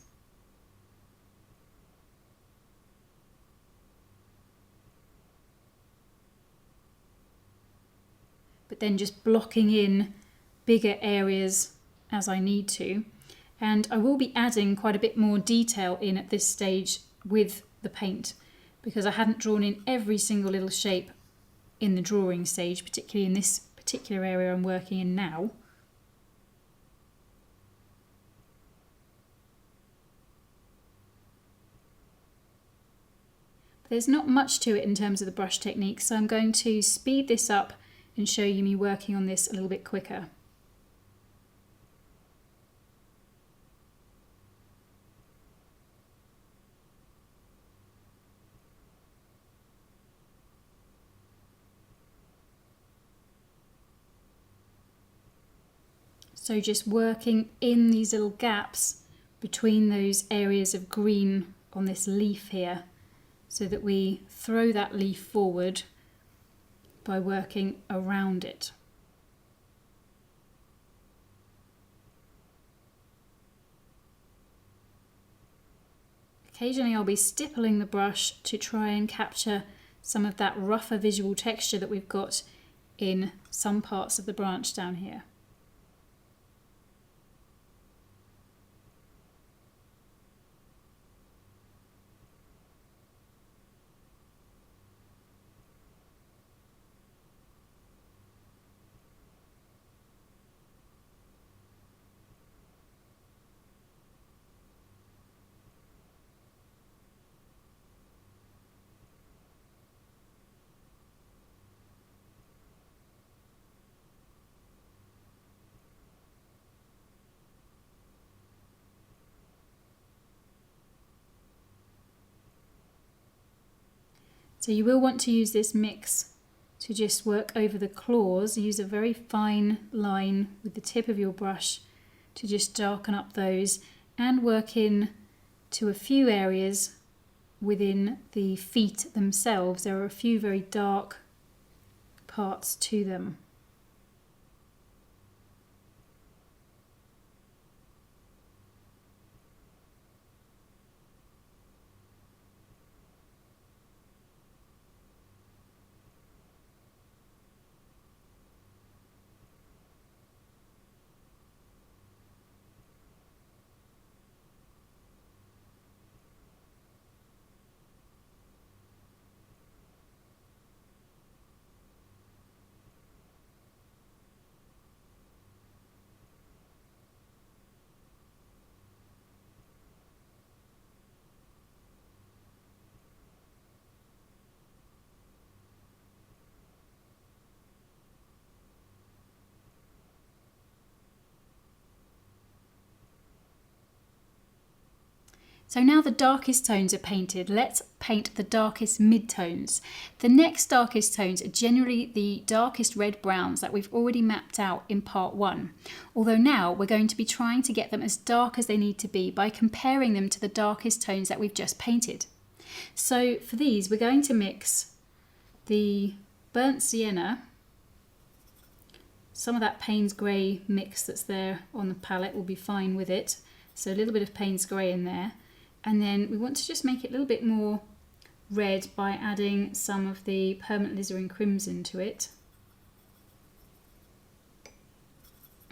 [SPEAKER 1] But then just blocking in bigger areas as I need to. And I will be adding quite a bit more detail in at this stage with the paint, because I hadn't drawn in every single little shape in the drawing stage, particularly in this particular area I'm working in now. But there's not much to it in terms of the brush technique, so I'm going to speed this up and show you me working on this a little bit quicker. So just working in these little gaps between those areas of green on this leaf here, so that we throw that leaf forward by working around it. Occasionally I'll be stippling the brush to try and capture some of that rougher visual texture that we've got in some parts of the branch down here. So you will want to use this mix to just work over the claws. Use a very fine line with the tip of your brush to just darken up those, and work in to a few areas within the feet themselves. There are a few very dark parts to them. So now the darkest tones are painted, let's paint the darkest midtones. The next darkest tones are generally the darkest red browns that we've already mapped out in part 1. Although now we're going to be trying to get them as dark as they need to be by comparing them to the darkest tones that we've just painted. So for these, we're going to mix the burnt sienna. Some of that Payne's grey mix that's there on the palette will be fine with it. So a little bit of Payne's grey in there. And then we want to just make it a little bit more red by adding some of the permanent alizarin crimson to it.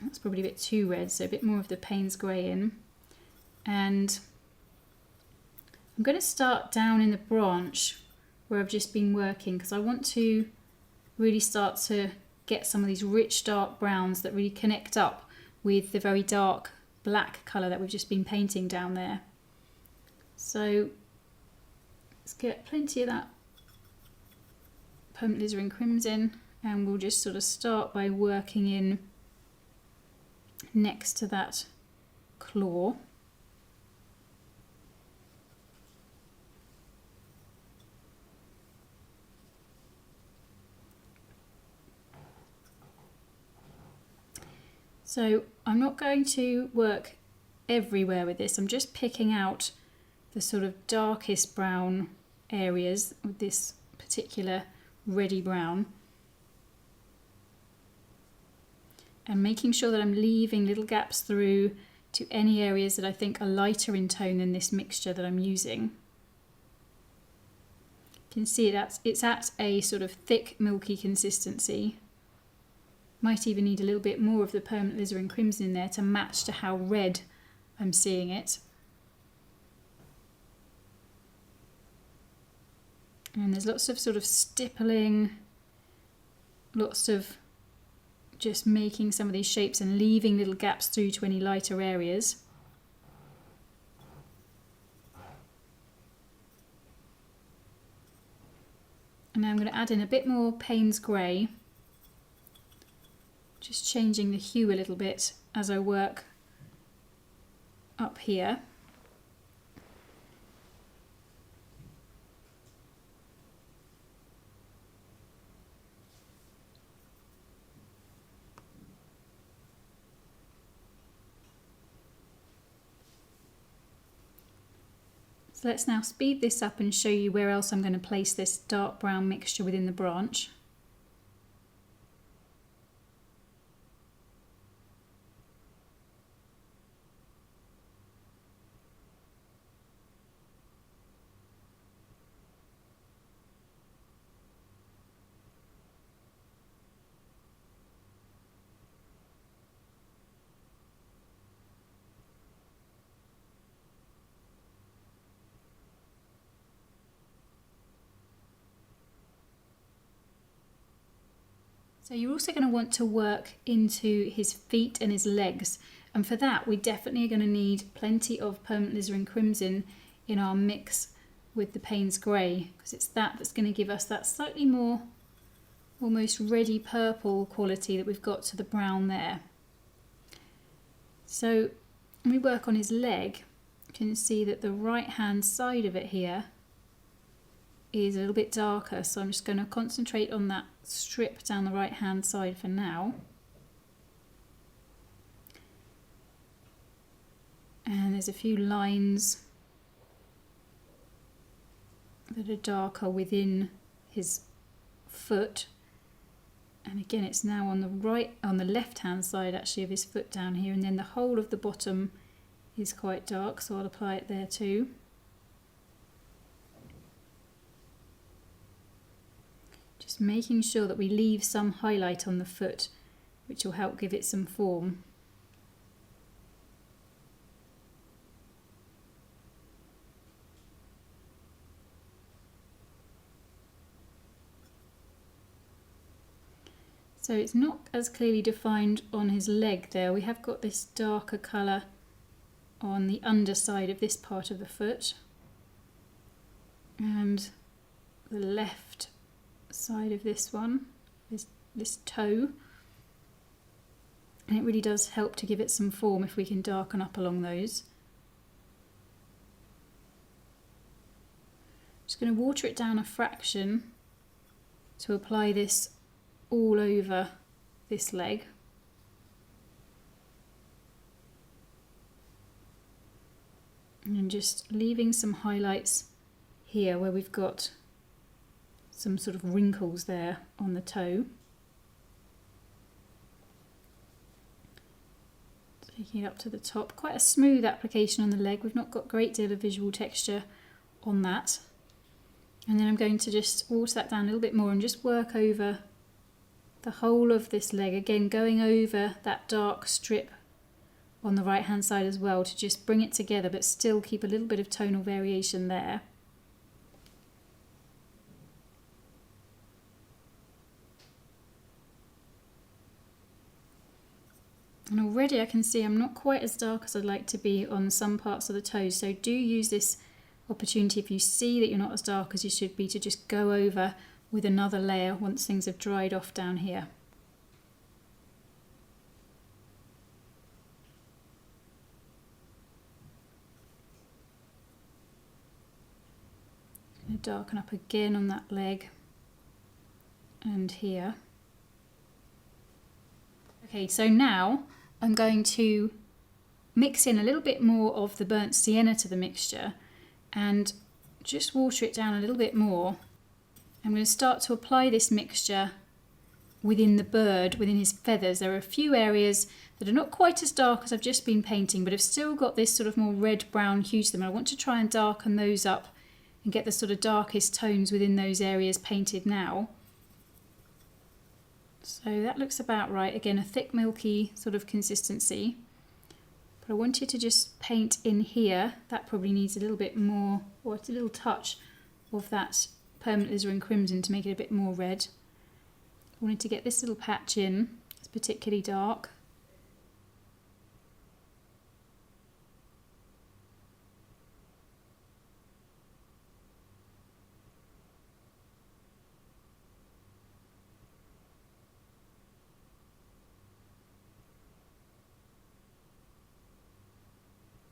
[SPEAKER 1] That's probably a bit too red, so a bit more of the Payne's grey in. And I'm going to start down in the branch where I've just been working, because I want to really start to get some of these rich dark browns that really connect up with the very dark black colour that we've just been painting down there. So let's get plenty of that permanent alizarin crimson, and we'll just sort of start by working in next to that claw. So I'm not going to work everywhere with this, I'm just picking out the sort of darkest brown areas with this particular reddy brown, and making sure that I'm leaving little gaps through to any areas that I think are lighter in tone than this mixture that I'm using. You can see it's at a sort of thick milky consistency. Might even need a little bit more of the permanent alizarin crimson in there to match to how red I'm seeing it. And there's lots of sort of stippling, lots of just making some of these shapes and leaving little gaps through to any lighter areas. And now I'm going to add in a bit more Payne's grey, just changing the hue a little bit as I work up here. So let's now speed this up and show you where else I'm going to place this dark brown mixture within the branch. So you're also going to want to work into his feet and his legs, and for that we definitely are going to need plenty of permanent alizarin crimson in our mix with the Payne's grey, because it's that's going to give us that slightly more almost reddy purple quality that we've got to the brown there. So when we work on his leg, you can see that the right hand side of it here is a little bit darker, so I'm just going to concentrate on that strip down the right hand side for now. And there's a few lines that are darker within his foot. And again, it's now on the left hand side actually of his foot down here, and then the whole of the bottom is quite dark, so I'll apply it there too. Just making sure that we leave some highlight on the foot, which will help give it some form. So it's not as clearly defined on his leg there. We have got this darker colour on the underside of this part of the foot and the left side of this one, this toe. And it really does help to give it some form if we can darken up along those. Just going to water it down a fraction to apply this all over this leg. And just leaving some highlights here where we've got some sort of wrinkles there on the toe. Taking it up to the top. Quite a smooth application on the leg. We've not got a great deal of visual texture on that. And then I'm going to just water that down a little bit more and just work over the whole of this leg, again going over that dark strip on the right hand side as well to just bring it together but still keep a little bit of tonal variation there. And already I can see I'm not quite as dark as I'd like to be on some parts of the toes, so do use this opportunity if you see that you're not as dark as you should be to just go over with another layer once things have dried off down here. I'm going to darken up again on that leg and here. Okay, so now I'm going to mix in a little bit more of the burnt sienna to the mixture and just water it down a little bit more. I'm going to start to apply this mixture within the bird, within his feathers. There are a few areas that are not quite as dark as I've just been painting, but have still got this sort of more red-brown hue to them. I want to try and darken those up and get the sort of darkest tones within those areas painted now. So that looks about right. Again, a thick, milky sort of consistency. But I wanted to just paint in here. That probably needs a little bit more, or a little touch of that permanent alizarin crimson to make it a bit more red. I wanted to get this little patch in. It's particularly dark.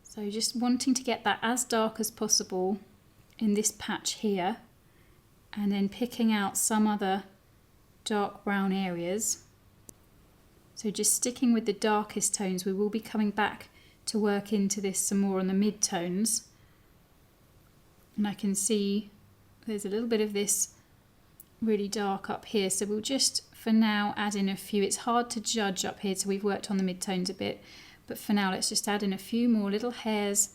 [SPEAKER 1] So just wanting to get that as dark as possible in this patch here, and then picking out some other dark brown areas. So just sticking with the darkest tones. We will be coming back to work into this some more on the mid-tones. And I can see there's a little bit of this really dark up here, so we'll just for now add in a few. It's hard to judge up here, so we've worked on the mid-tones a bit, but for now let's just add in a few more little hairs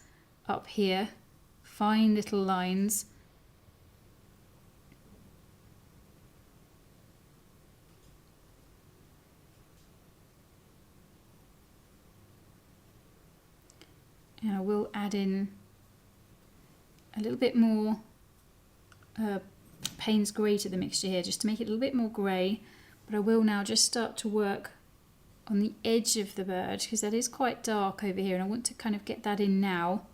[SPEAKER 1] up here, fine little lines. And I will add in a little bit more Payne's grey to the mixture here, just to make it a little bit more grey. But I will now just start to work on the edge of the bird, because that is quite dark over here, and I want to kind of get that in now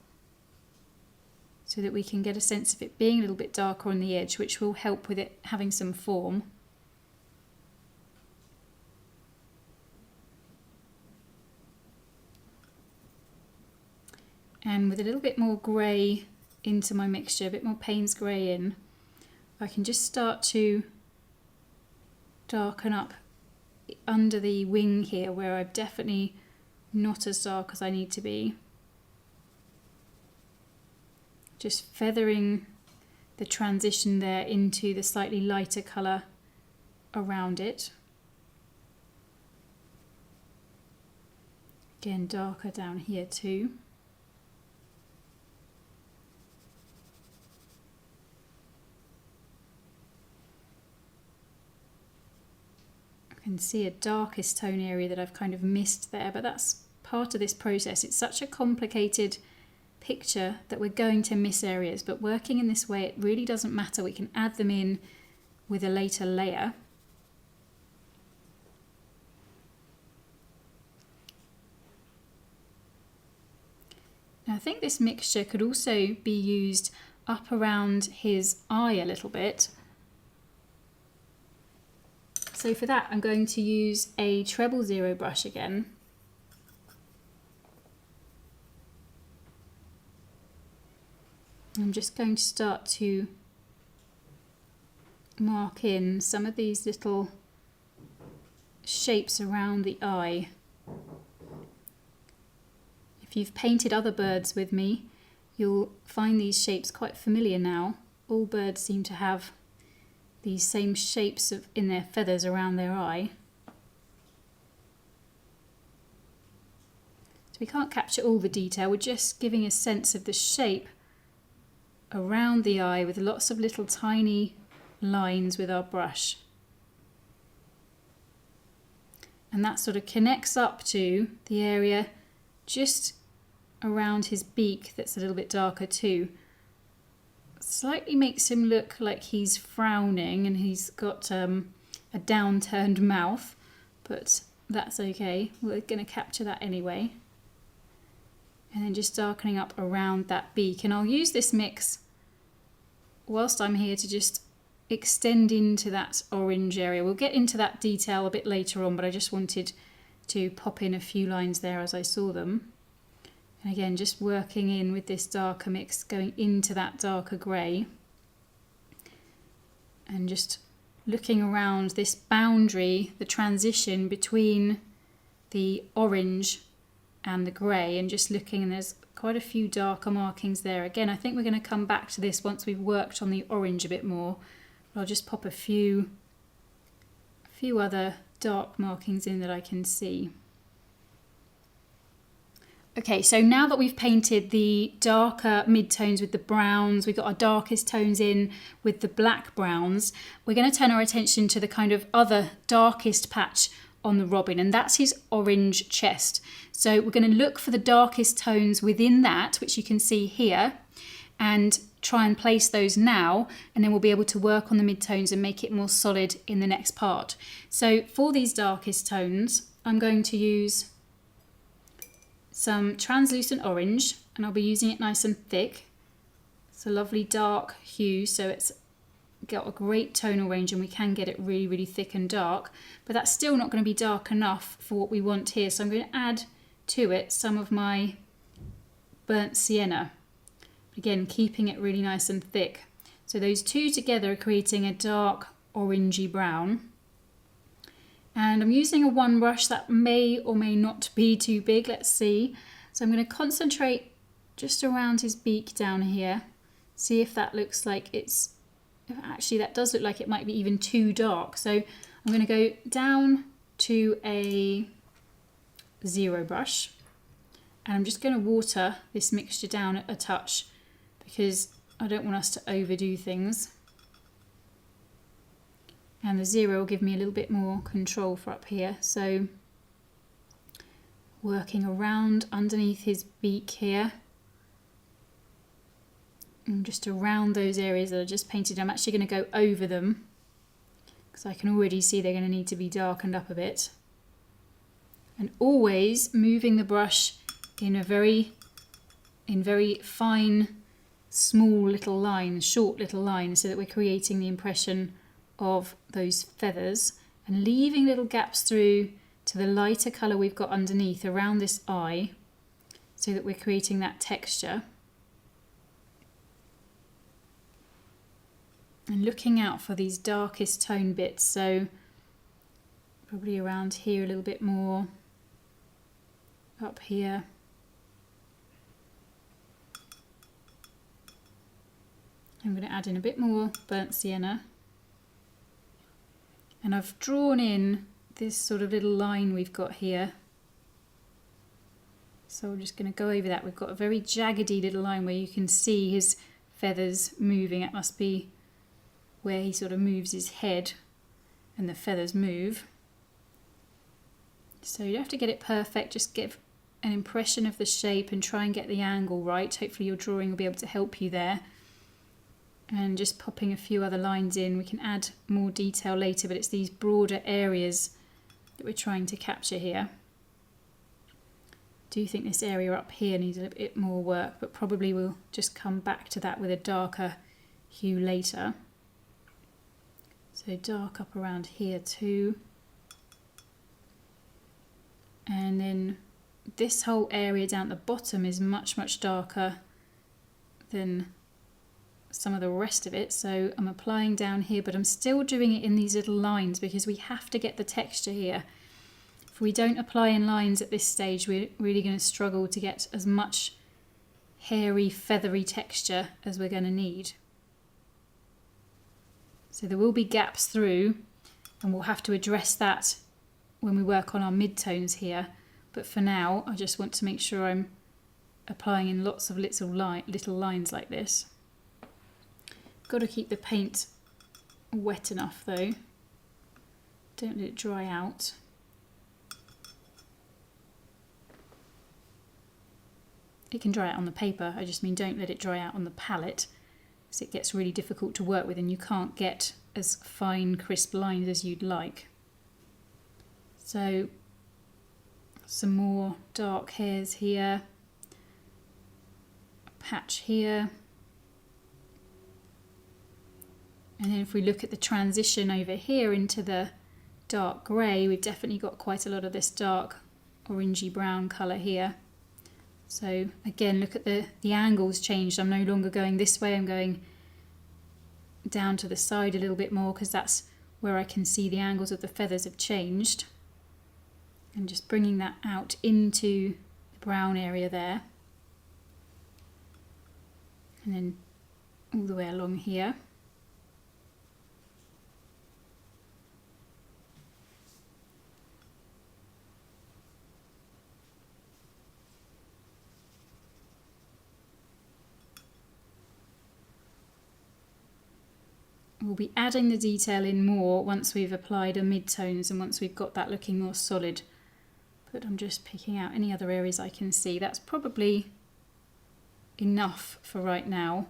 [SPEAKER 1] so that we can get a sense of it being a little bit darker on the edge, which will help with it having some form. And with a little bit more grey into my mixture, a bit more Payne's grey in, I can just start to darken up under the wing here, where I'm definitely not as dark as I need to be. just feathering the transition there into the slightly lighter colour around it. Again, darker down here too. I can see a darkest tone area that I've kind of missed there, but that's part of this process. It's such a complicated picture that we're going to miss areas, but working in this way, it really doesn't matter. We can add them in with a later layer. Now, I think this mixture could also be used up around his eye a little bit. So for that, I'm going to use a treble zero brush again. I'm just going to start to mark in some of these little shapes around the eye. If you've painted other birds with me, you'll find these shapes quite familiar now. All birds seem to have these same shapes in their feathers around their eye. So we can't capture all the detail, we're just giving a sense of the shape around the eye with lots of little tiny lines with our brush. And that sort of connects up to the area just around his beak that's a little bit darker too. Slightly makes him look like he's frowning and he's got a downturned mouth, but that's okay. We're going to capture that anyway. And then just darkening up around that beak. And I'll use this mix whilst I'm here to just extend into that orange area. We'll get into that detail a bit later on, but I just wanted to pop in a few lines there as I saw them. And again, just working in with this darker mix, going into that darker grey. And just looking around this boundary, the transition between the orange and the grey, and just looking, and there's quite a few darker markings there. Again, I think we're going to come back to this once we've worked on the orange a bit more. But I'll just pop a few other dark markings in that I can see. Okay, so now that we've painted the darker midtones with the browns, we've got our darkest tones in with the black browns, we're going to turn our attention to the kind of other darkest patch on the robin, and that's his orange chest. So we're going to look for the darkest tones within that, which you can see here, and try and place those now, and then we'll be able to work on the midtones and make it more solid in the next part. So for these darkest tones, I'm going to use some translucent orange, and I'll be using it nice and thick. It's a lovely dark hue, so it's got a great tonal range, and we can get it really, really thick and dark, but that's still not going to be dark enough for what we want here. So I'm going to add to it some of my burnt sienna. Again, keeping it really nice and thick. So those two together are creating a dark orangey brown. And I'm using a one brush that may or may not be too big. Let's see. So I'm going to concentrate just around his beak down here. See if that looks like it's... Actually, that does look like it might be even too dark. So I'm going to go down to a zero brush. And I'm just going to water this mixture down a touch because I don't want us to overdo things. And the zero will give me a little bit more control for up here. So working around underneath his beak here. And just around those areas that I just painted. I'm actually going to go over them because I can already see they're going to need to be darkened up a bit. And always moving the brush in very fine, small little lines, short little lines, so that we're creating the impression of those feathers and leaving little gaps through to the lighter colour we've got underneath around this eye, so that we're creating that texture. And looking out for these darkest tone bits, so probably around here a little bit more, up here. I'm going to add in a bit more burnt sienna. And I've drawn in this sort of little line we've got here. So we're just going to go over that. We've got a very jaggedy little line where you can see his feathers moving. It must be where he sort of moves his head and the feathers move. So you don't have to get it perfect, just give an impression of the shape and try and get the angle right. Hopefully your drawing will be able to help you there. And just popping a few other lines in. We can add more detail later, but it's these broader areas that we're trying to capture here. I do think this area up here needs a bit more work, but probably we'll just come back to that with a darker hue later. So dark up around here too. And then this whole area down at the bottom is much, much darker than some of the rest of it. So I'm applying down here, but I'm still doing it in these little lines because we have to get the texture here. If we don't apply in lines at this stage, we're really going to struggle to get as much hairy, feathery texture as we're going to need. So there will be gaps through, and we'll have to address that when we work on our midtones here. But for now, I just want to make sure I'm applying in lots of little lines like this. Got to keep the paint wet enough though. Don't let it dry out. It can dry out on the paper, I just mean don't let it dry out on the palette, because it gets really difficult to work with and you can't get as fine, crisp lines as you'd like. So some more dark hairs here, a patch here. And then if we look at the transition over here into the dark grey, we've definitely got quite a lot of this dark orangey brown colour here. So again, look at the angles changed. I'm no longer going this way, I'm going down to the side a little bit more because that's where I can see the angles of the feathers have changed. And just bringing that out into the brown area there. And then all the way along here. We'll be adding the detail in more once we've applied our midtones and once we've got that looking more solid. But I'm just picking out any other areas I can see. That's probably enough for right now.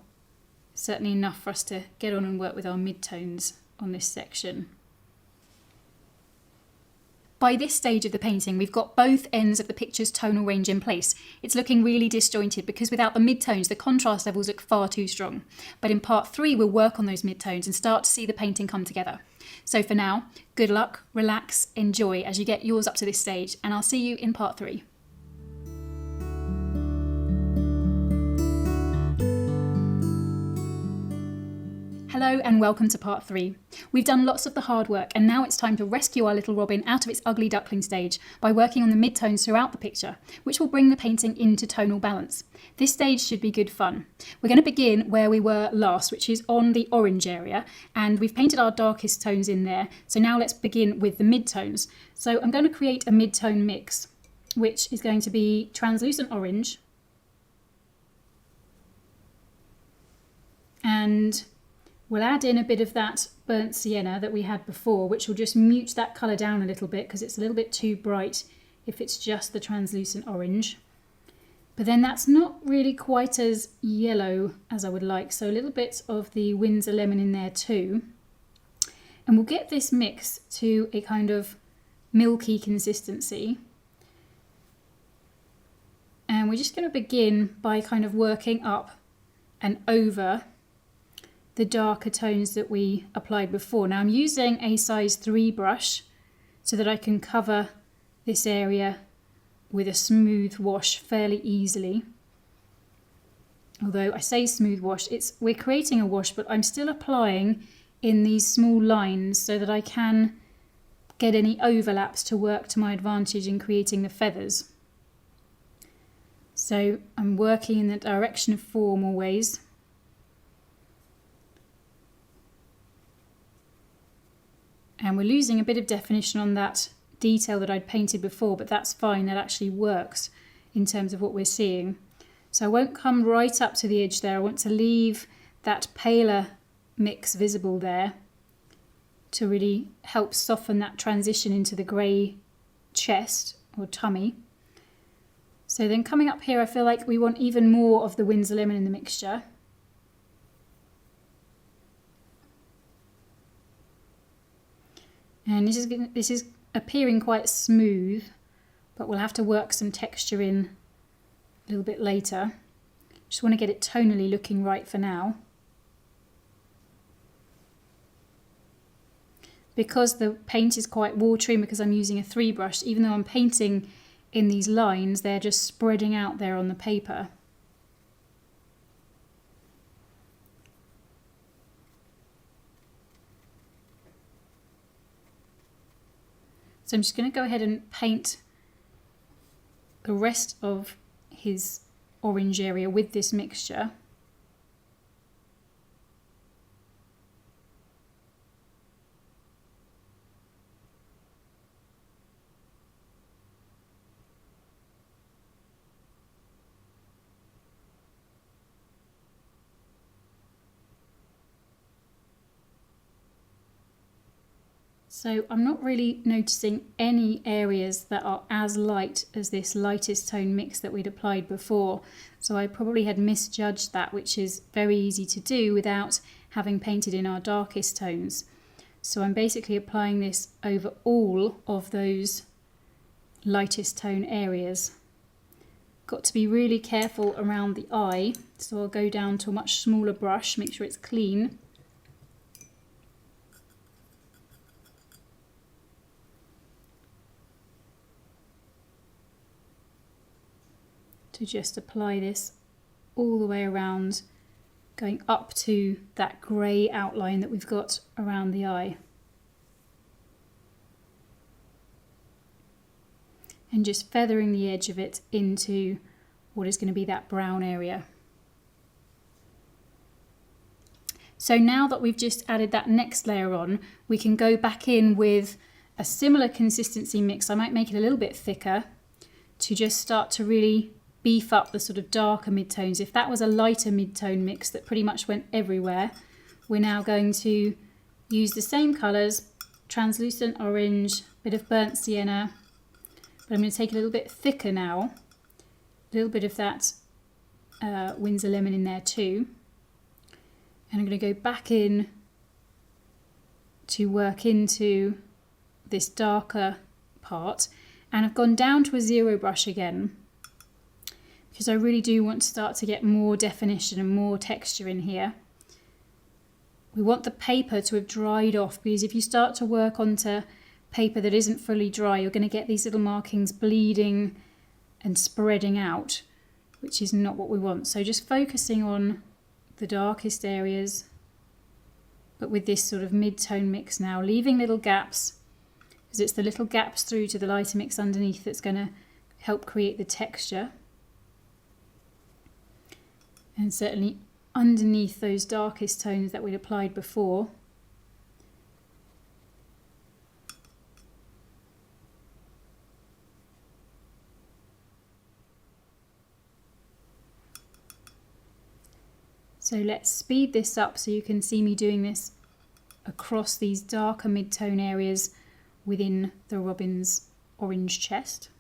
[SPEAKER 1] Certainly enough for us to get on and work with our midtones on this section. By this stage of the painting, we've got both ends of the picture's tonal range in place. It's looking really disjointed because without the midtones, the contrast levels look far too strong. But in part 3, we'll work on those midtones and start to see the painting come together. So for now, good luck, relax, enjoy as you get yours up to this stage, and I'll see you in part 3. Hello and welcome to part 3. We've done lots of the hard work and now it's time to rescue our little robin out of its ugly duckling stage by working on the midtones throughout the picture, which will bring the painting into tonal balance. This stage should be good fun. We're going to begin where we were last, which is on the orange area, and we've painted our darkest tones in there. So now let's begin with the midtones. So I'm going to create a midtone mix, which is going to be translucent orange and we'll add in a bit of that burnt sienna that we had before, which will just mute that colour down a little bit because it's a little bit too bright if it's just the translucent orange. But then that's not really quite as yellow as I would like, so a little bit of the Windsor lemon in there too. And we'll get this mix to a kind of milky consistency. And we're just going to begin by kind of working up and over the darker tones that we applied before. Now I'm using a size 3 brush so that I can cover this area with a smooth wash fairly easily. Although I say smooth wash, we're creating a wash, but I'm still applying in these small lines so that I can get any overlaps to work to my advantage in creating the feathers. So I'm working in the direction of form always. And we're losing a bit of definition on that detail that I'd painted before, but that's fine, that actually works in terms of what we're seeing. So I won't come right up to the edge there. I want to leave that paler mix visible there to really help soften that transition into the grey chest or tummy. So then coming up here, I feel like we want even more of the Windsor lemon in the mixture. And this is appearing quite smooth, but we'll have to work some texture in a little bit later. Just want to get it tonally looking right for now. Because the paint is quite watery and because I'm using a 3 brush, even though I'm painting in these lines, they're just spreading out there on the paper. So I'm just going to go ahead and paint the rest of his orange area with this mixture. So I'm not really noticing any areas that are as light as this lightest tone mix that we'd applied before. So I probably had misjudged that, which is very easy to do without having painted in our darkest tones. So I'm basically applying this over all of those lightest tone areas. Got to be really careful around the eye, so I'll go down to a much smaller brush, make sure it's clean. To just apply this all the way around, going up to that grey outline that we've got around the eye. And just feathering the edge of it into what is going to be that brown area. So now that we've just added that next layer on, we can go back in with a similar consistency mix. I might make it a little bit thicker to just start to really beef up the sort of darker midtones. If that was a lighter midtone mix that pretty much went everywhere, we're now going to use the same colours, translucent orange, bit of burnt sienna, but I'm going to take a little bit thicker now, a little bit of that Windsor lemon in there too, and I'm going to go back in to work into this darker part, and I've gone down to a 0 brush again, because I really do want to start to get more definition and more texture in here. We want the paper to have dried off, because if you start to work onto paper that isn't fully dry, you're going to get these little markings bleeding and spreading out, which is not what we want. So just focusing on the darkest areas, but with this sort of mid-tone mix now, leaving little gaps, because it's the little gaps through to the lighter mix underneath that's going to help create the texture. And certainly underneath those darkest tones that we'd applied before. So let's speed this up so you can see me doing this across these darker mid-tone areas within the robin's orange chest.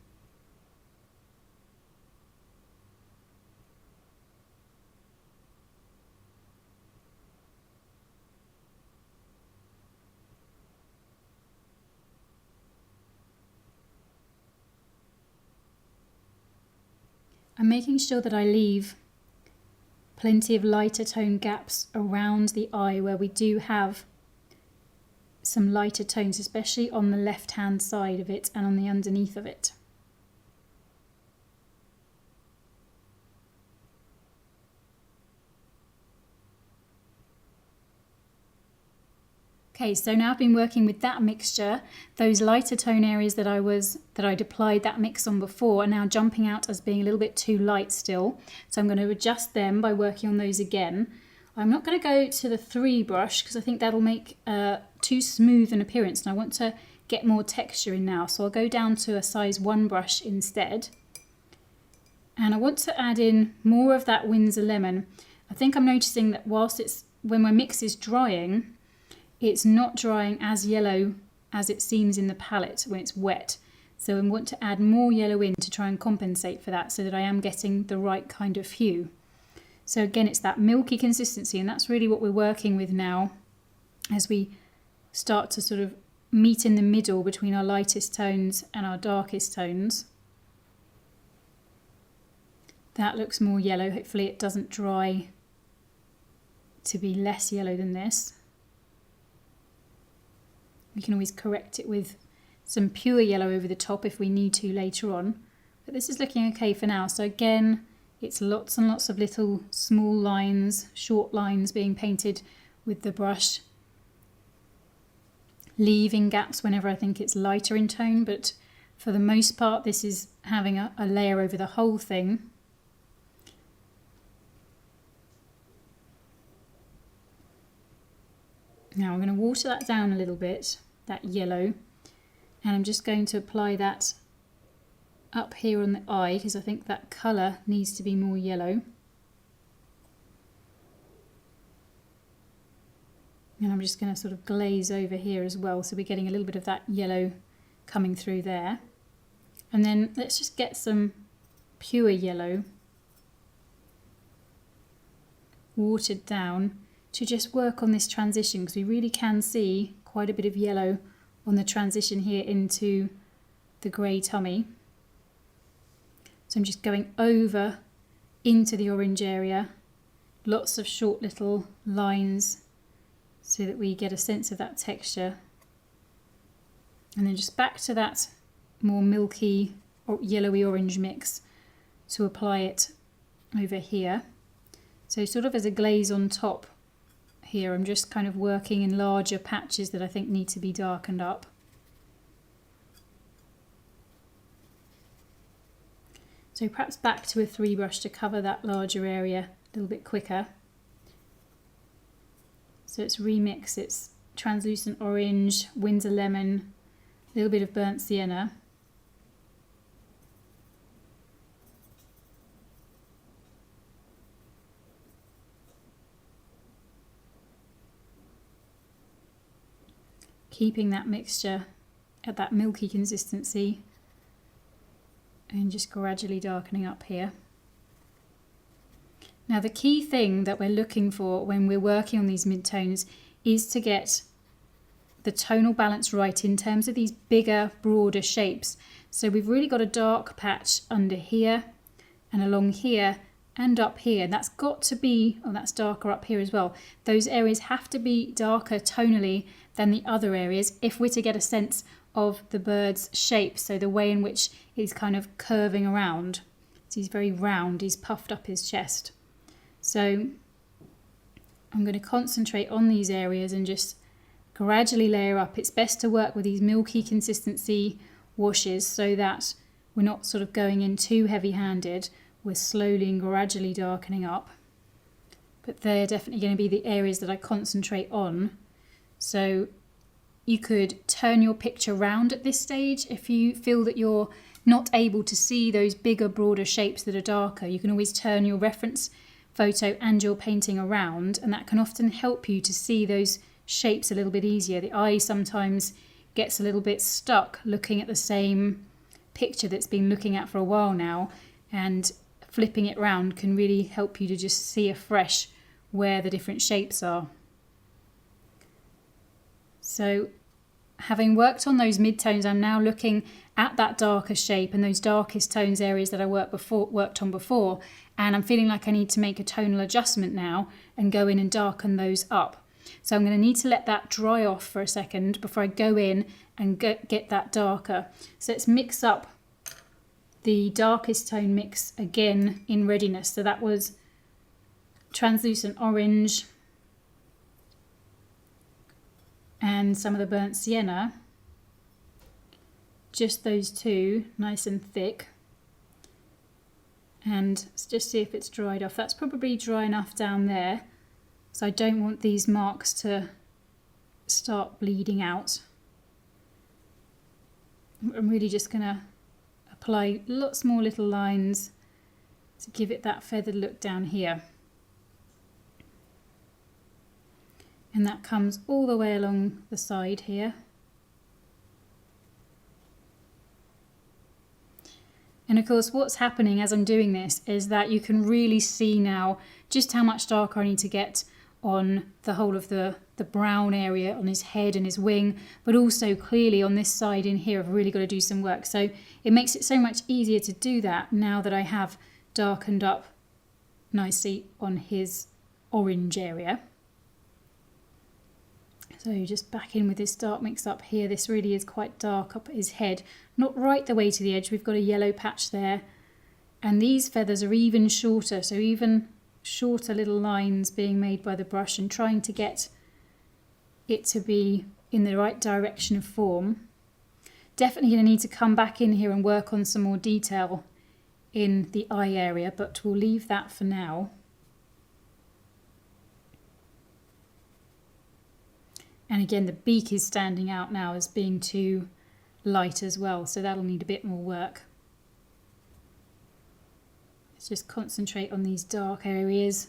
[SPEAKER 1] I'm making sure that I leave plenty of lighter tone gaps around the eye where we do have some lighter tones, especially on the left hand side of it and on the underneath of it. Okay, so now I've been working with that mixture. Those lighter tone areas that I'd applied that mix on before are now jumping out as being a little bit too light still. So I'm going to adjust them by working on those again. I'm not going to go to the 3 brush because I think that'll make too smooth an appearance and I want to get more texture in now. So I'll go down to a size 1 brush instead. And I want to add in more of that Windsor lemon. I think I'm noticing that when my mix is drying, it's not drying as yellow as it seems in the palette when it's wet. So I want to add more yellow in to try and compensate for that so that I am getting the right kind of hue. So again, it's that milky consistency, and that's really what we're working with now as we start to sort of meet in the middle between our lightest tones and our darkest tones. That looks more yellow. Hopefully it doesn't dry to be less yellow than this. We can always correct it with some pure yellow over the top if we need to later on. But this is looking okay for now. So again, it's lots and lots of little small lines, short lines being painted with the brush, leaving gaps whenever I think it's lighter in tone, but for the most part this is having a layer over the whole thing. Now I'm going to water that down a little bit, that yellow, and I'm just going to apply that up here on the eye because I think that colour needs to be more yellow. And I'm just going to sort of glaze over here as well, so we're getting a little bit of that yellow coming through there. And then let's just get some pure yellow watered down to just work on this transition, because we really can see quite a bit of yellow on the transition here into the grey tummy. So I'm just going over into the orange area, lots of short little lines so that we get a sense of that texture. And then just back to that more milky or yellowy orange mix to apply it over here. So sort of as a glaze on top here, I'm just kind of working in larger patches that I think need to be darkened up. So perhaps back to a 3 brush to cover that larger area a little bit quicker. So it's remix, it's translucent orange, Windsor lemon, a little bit of burnt sienna. Keeping that mixture at that milky consistency and just gradually darkening up here. Now the key thing that we're looking for when we're working on these midtones is to get the tonal balance right in terms of these bigger, broader shapes. So we've really got a dark patch under here and along here and up here. And that's got to be, oh, that's darker up here as well. Those areas have to be darker tonally than the other areas if we're to get a sense of the bird's shape, so the way in which he's kind of curving around. So he's very round, he's puffed up his chest. So I'm going to concentrate on these areas and just gradually layer up. It's best to work with these milky consistency washes so that we're not sort of going in too heavy-handed. We're slowly and gradually darkening up. But they're definitely going to be the areas that I concentrate on. So you could turn your picture round at this stage if you feel that you're not able to see those bigger, broader shapes that are darker. You can always turn your reference photo and your painting around, and that can often help you to see those shapes a little bit easier. The eye sometimes gets a little bit stuck looking at the same picture that's been looking at for a while now, and flipping it round can really help you to just see afresh where the different shapes are. So having worked on those midtones, I'm now looking at that darker shape and those darkest tones areas that I worked on before, and I'm feeling like I need to make a tonal adjustment now and go in and darken those up. So I'm going to need to let that dry off for a second before I go in and get that darker. So let's mix up the darkest tone mix again in readiness. So that was translucent orange and some of the burnt sienna. Just those two, nice and thick. And let's just see if it's dried off. That's probably dry enough down there. So I don't want these marks to start bleeding out. I'm really just going to apply lots more little lines to give it that feathered look down here. And that comes all the way along the side here. And of course what's happening as I'm doing this is that you can really see now just how much darker I need to get on the whole of the brown area on his head and his wing, but also clearly on this side in here I've really got to do some work. So it makes it so much easier to do that now that I have darkened up nicely on his orange area. So just back in with this dark mix up here. This really is quite dark up at his head. Not right the way to the edge. We've got a yellow patch there. And these feathers are even shorter. So even shorter little lines being made by the brush and trying to get it to be in the right direction of form. Definitely going to need to come back in here and work on some more detail in the eye area, but we'll leave that for now. And again, the beak is standing out now as being too light as well, so that'll need a bit more work. Let's just concentrate on these dark areas.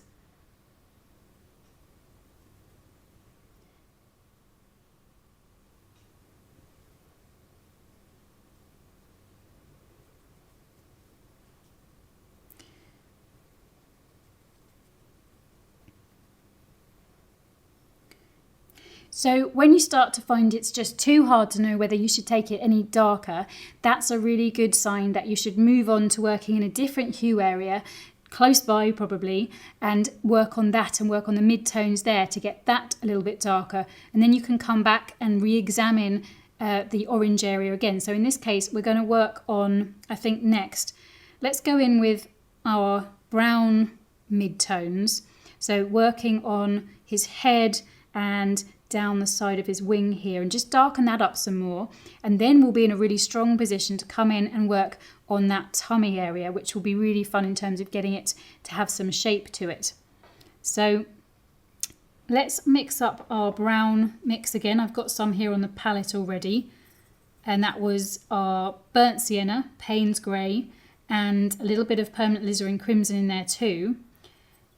[SPEAKER 1] So when you start to find it's just too hard to know whether you should take it any darker, that's a really good sign that you should move on to working in a different hue area, close by probably, and work on that and work on the mid-tones there to get that a little bit darker. And then you can come back and re-examine the orange area again. So in this case, we're going to work on, I think next, let's go in with our brown mid-tones. So working on his head and down the side of his wing here, and just darken that up some more, and then we'll be in a really strong position to come in and work on that tummy area, which will be really fun in terms of getting it to have some shape to it. So let's mix up our brown mix again. I've got some here on the palette already, and that was our burnt sienna, Payne's grey, and a little bit of permanent alizarin crimson in there too.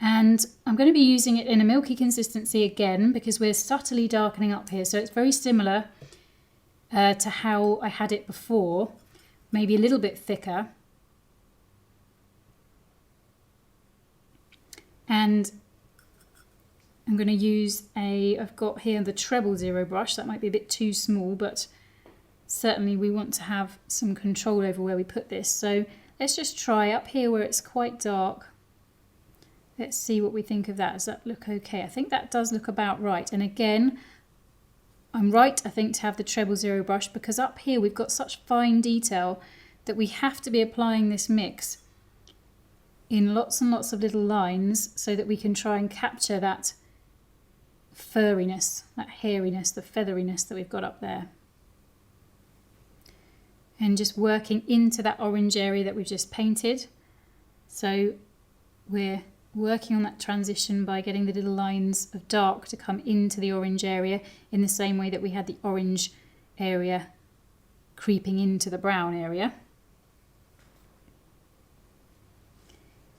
[SPEAKER 1] And I'm going to be using it in a milky consistency again because we're subtly darkening up here. So it's very similar to how I had it before, maybe a little bit thicker. And I'm going to use I've got here the treble zero brush. That might be a bit too small, but certainly we want to have some control over where we put this. So let's just try up here where it's quite dark. Let's see what we think of that. Does that look okay? I think that does look about right. And again, I'm right, I think, to have the treble zero brush because up here we've got such fine detail that we have to be applying this mix in lots and lots of little lines so that we can try and capture that furriness, that hairiness, the featheriness that we've got up there. And just working into that orange area that we've just painted. So we're working on that transition by getting the little lines of dark to come into the orange area in the same way that we had the orange area creeping into the brown area.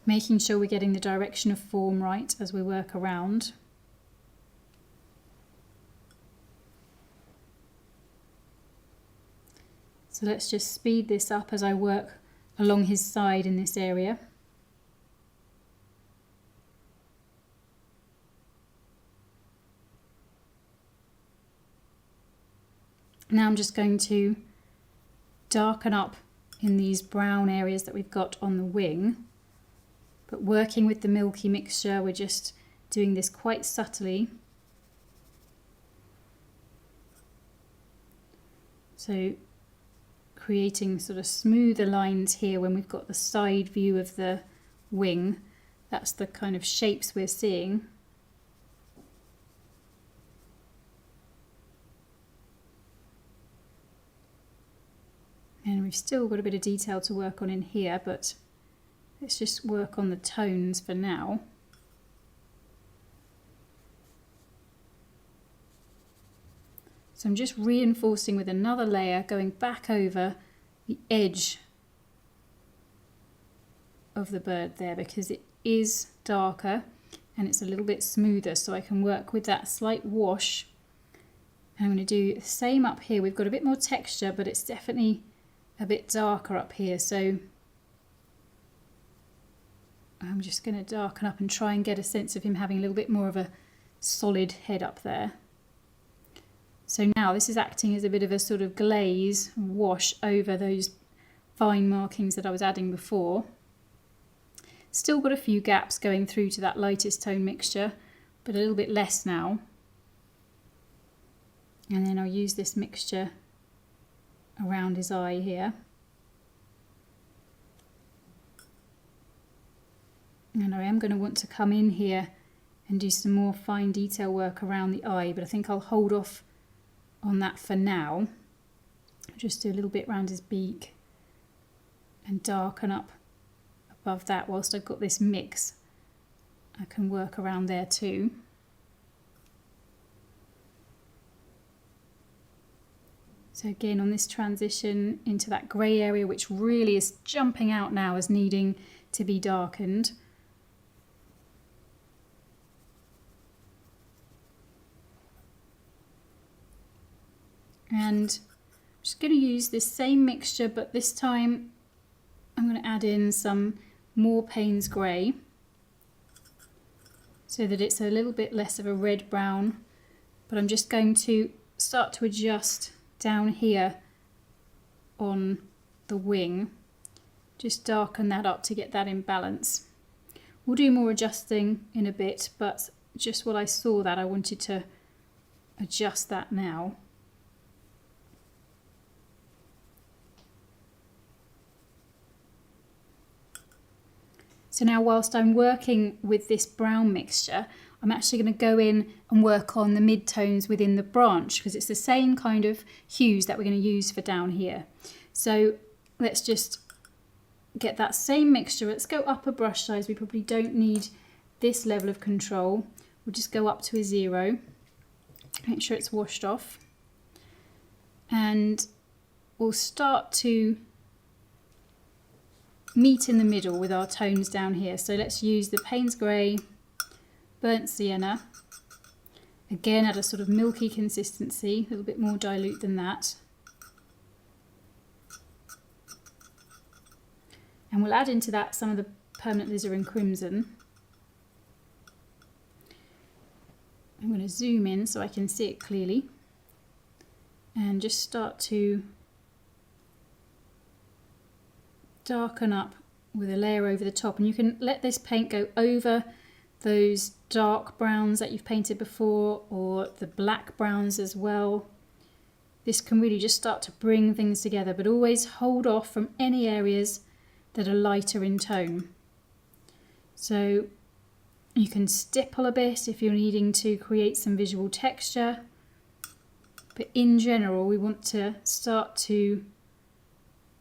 [SPEAKER 1] Making sure we're getting the direction of form right as we work around. So let's just speed this up as I work along his side in this area. Now I'm just going to darken up in these brown areas that we've got on the wing, but working with the milky mixture, we're just doing this quite subtly. So creating sort of smoother lines here when we've got the side view of the wing. That's the kind of shapes we're seeing. And we've still got a bit of detail to work on in here, but let's just work on the tones for now. So I'm just reinforcing with another layer, going back over the edge of the bird there, because it is darker and it's a little bit smoother, so I can work with that slight wash. And I'm going to do the same up here. We've got a bit more texture, but it's definitely a bit darker up here, so I'm just going to darken up and try and get a sense of him having a little bit more of a solid head up there. So now this is acting as a bit of a sort of glaze wash over those fine markings that I was adding before. Still got a few gaps going through to that lightest tone mixture, but a little bit less now. And then I'll use this mixture around his eye here. And I am going to want to come in here and do some more fine detail work around the eye, but I think I'll hold off on that for now. Just do a little bit around his beak and darken up above that. Whilst I've got this mix, I can work around there too. So again, on this transition into that grey area, which really is jumping out now as needing to be darkened. And I'm just going to use this same mixture, but this time I'm going to add in some more Payne's grey so that it's a little bit less of a red-brown, but I'm just going to start to adjust down here on the wing, just darken that up to get that in balance. We'll do more adjusting in a bit, but just while I saw that, I wanted to adjust that now. So now whilst I'm working with this brown mixture, I'm actually going to go in and work on the mid-tones within the branch, because it's the same kind of hues that we're going to use for down here. So let's just get that same mixture. Let's go up a brush size. We probably don't need this level of control. We'll just go up to a 0. Make sure it's washed off. And we'll start to meet in the middle with our tones down here. So let's use the Payne's grey, burnt sienna, again at a sort of milky consistency, a little bit more dilute than that. And we'll add into that some of the permanent alizarin crimson. I'm going to zoom in so I can see it clearly and just start to darken up with a layer over the top, and you can let this paint go over those dark browns that you've painted before, or the black browns as well. This can really just start to bring things together, but always hold off from any areas that are lighter in tone. So you can stipple a bit if you're needing to create some visual texture, but in general we want to start to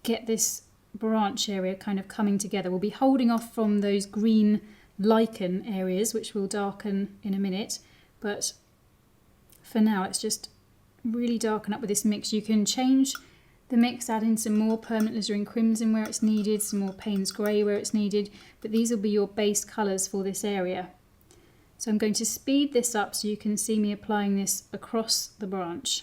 [SPEAKER 1] get this branch area kind of coming together. We'll be holding off from those green lichen areas, which will darken in a minute, but for now let's just really darken up with this mix. You can change the mix, add in some more permanent alizarin crimson where it's needed, some more Payne's grey where it's needed, but these will be your base colours for this area. So I'm going to speed this up so you can see me applying this across the branch.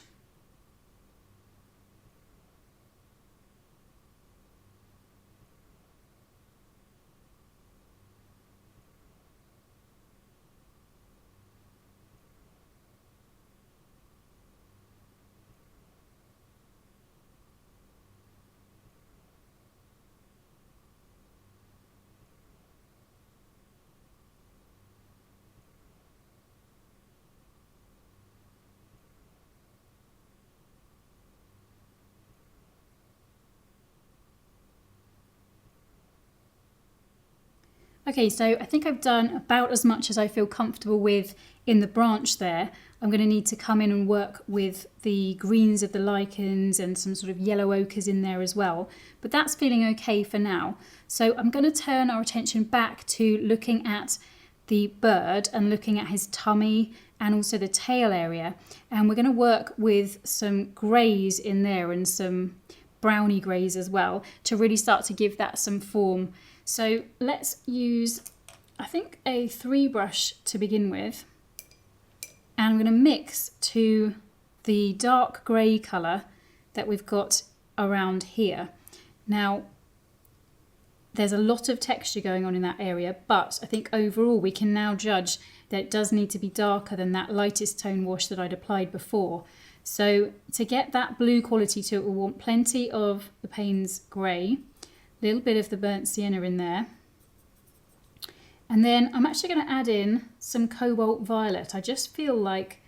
[SPEAKER 1] Okay, so I think I've done about as much as I feel comfortable with in the branch there. I'm going to need to come in and work with the greens of the lichens and some sort of yellow ochres in there as well. But that's feeling okay for now. So I'm going to turn our attention back to looking at the bird and looking at his tummy and also the tail area. And we're going to work with some greys in there and some browny greys as well to really start to give that some form. So let's use, I think, a 3 brush to begin with. And I'm going to mix to the dark grey colour that we've got around here. Now, there's a lot of texture going on in that area, but I think overall we can now judge that it does need to be darker than that lightest tone wash that I'd applied before. So to get that blue quality to it, we'll want plenty of the Payne's grey, a little bit of the burnt sienna in there. And then I'm actually going to add in some cobalt violet. I just feel like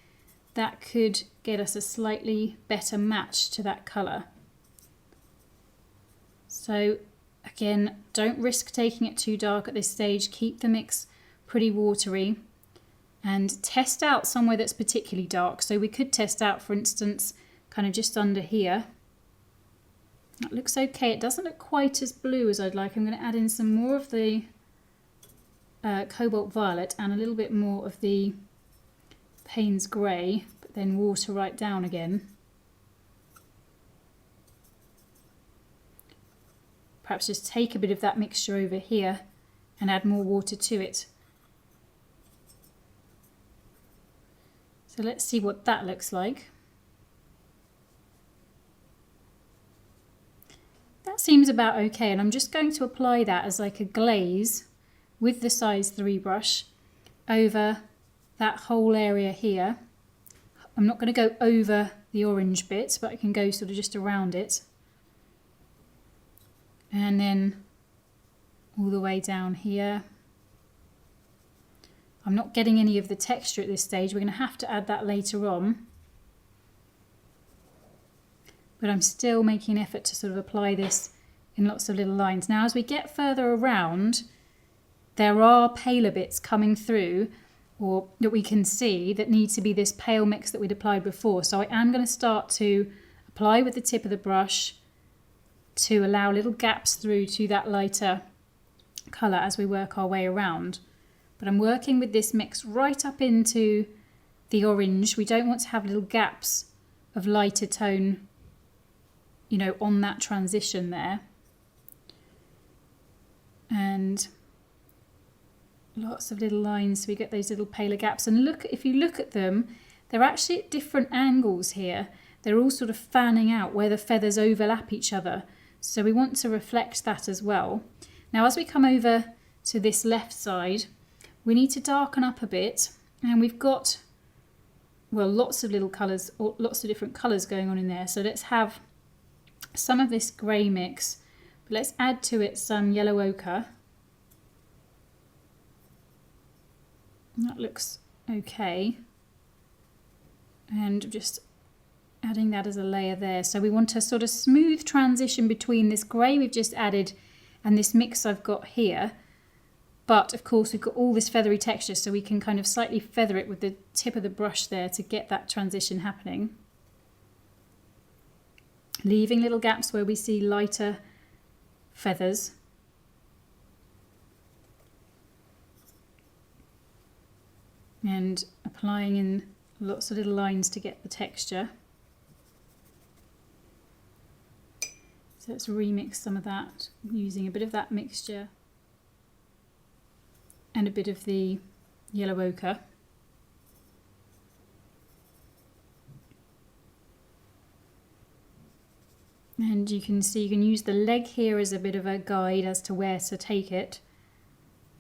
[SPEAKER 1] that could get us a slightly better match to that colour. So again, don't risk taking it too dark at this stage. Keep the mix pretty watery and test out somewhere that's particularly dark. So we could test out, for instance, kind of just under here. That looks okay. It doesn't look quite as blue as I'd like. I'm going to add in some more of the cobalt violet and a little bit more of the Payne's grey, but then water right down again. Perhaps just take a bit of that mixture over here and add more water to it. So let's see what that looks like. That seems about okay, and I'm just going to apply that as like a glaze with the size 3 brush over that whole area here. I'm not going to go over the orange bit, but I can go sort of just around it. And then all the way down here. I'm not getting any of the texture at this stage. We're going to have to add that later on. But I'm still making an effort to sort of apply this in lots of little lines. Now, as we get further around, there are paler bits coming through, or that we can see, that need to be this pale mix that we'd applied before. So I am going to start to apply with the tip of the brush to allow little gaps through to that lighter colour as we work our way around. But I'm working with this mix right up into the orange. We don't want to have little gaps of lighter tone, you know, on that transition there. And lots of little lines, so we get those little paler gaps. And look, if you look at them, they're actually at different angles here. They're all sort of fanning out where the feathers overlap each other. So we want to reflect that as well. Now, as we come over to this left side, we need to darken up a bit, and we've got, well, lots of little colours, or lots of different colours going on in there. So let's have some of this grey mix, but let's add to it some yellow ochre. That looks okay. And just adding that as a layer there. So we want a sort of smooth transition between this grey we've just added and this mix I've got here. But of course we've got all this feathery texture, so we can kind of slightly feather it with the tip of the brush there to get that transition happening. Leaving little gaps where we see lighter feathers. And applying in lots of little lines to get the texture. So let's remix some of that using a bit of that mixture and a bit of the yellow ochre. And you can see you can use the leg here as a bit of a guide as to where to take it.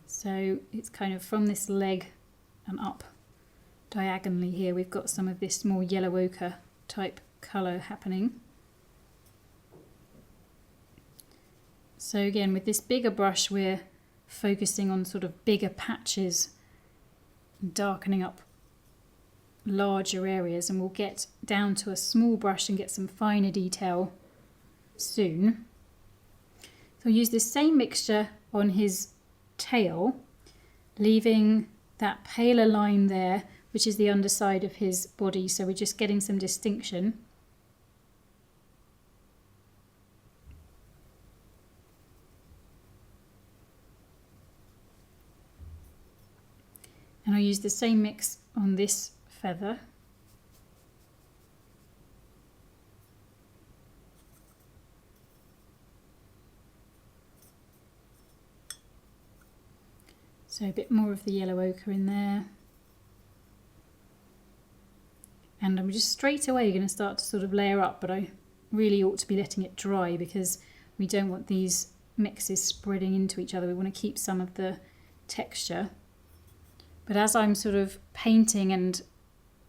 [SPEAKER 1] So it's kind of from this leg and up diagonally here. We've got some of this more yellow ochre type colour happening. So again, with this bigger brush, we're focusing on sort of bigger patches, darkening up larger areas, and we'll get down to a small brush and get some finer detail soon. So I'll use this same mixture on his tail, leaving that paler line there, which is the underside of his body, so we're just getting some distinction. And I'll use the same mix on this feather. So a bit more of the yellow ochre in there. And I'm just straight away going to start to sort of layer up, but I really ought to be letting it dry because we don't want these mixes spreading into each other. We want to keep some of the texture. But as I'm sort of painting and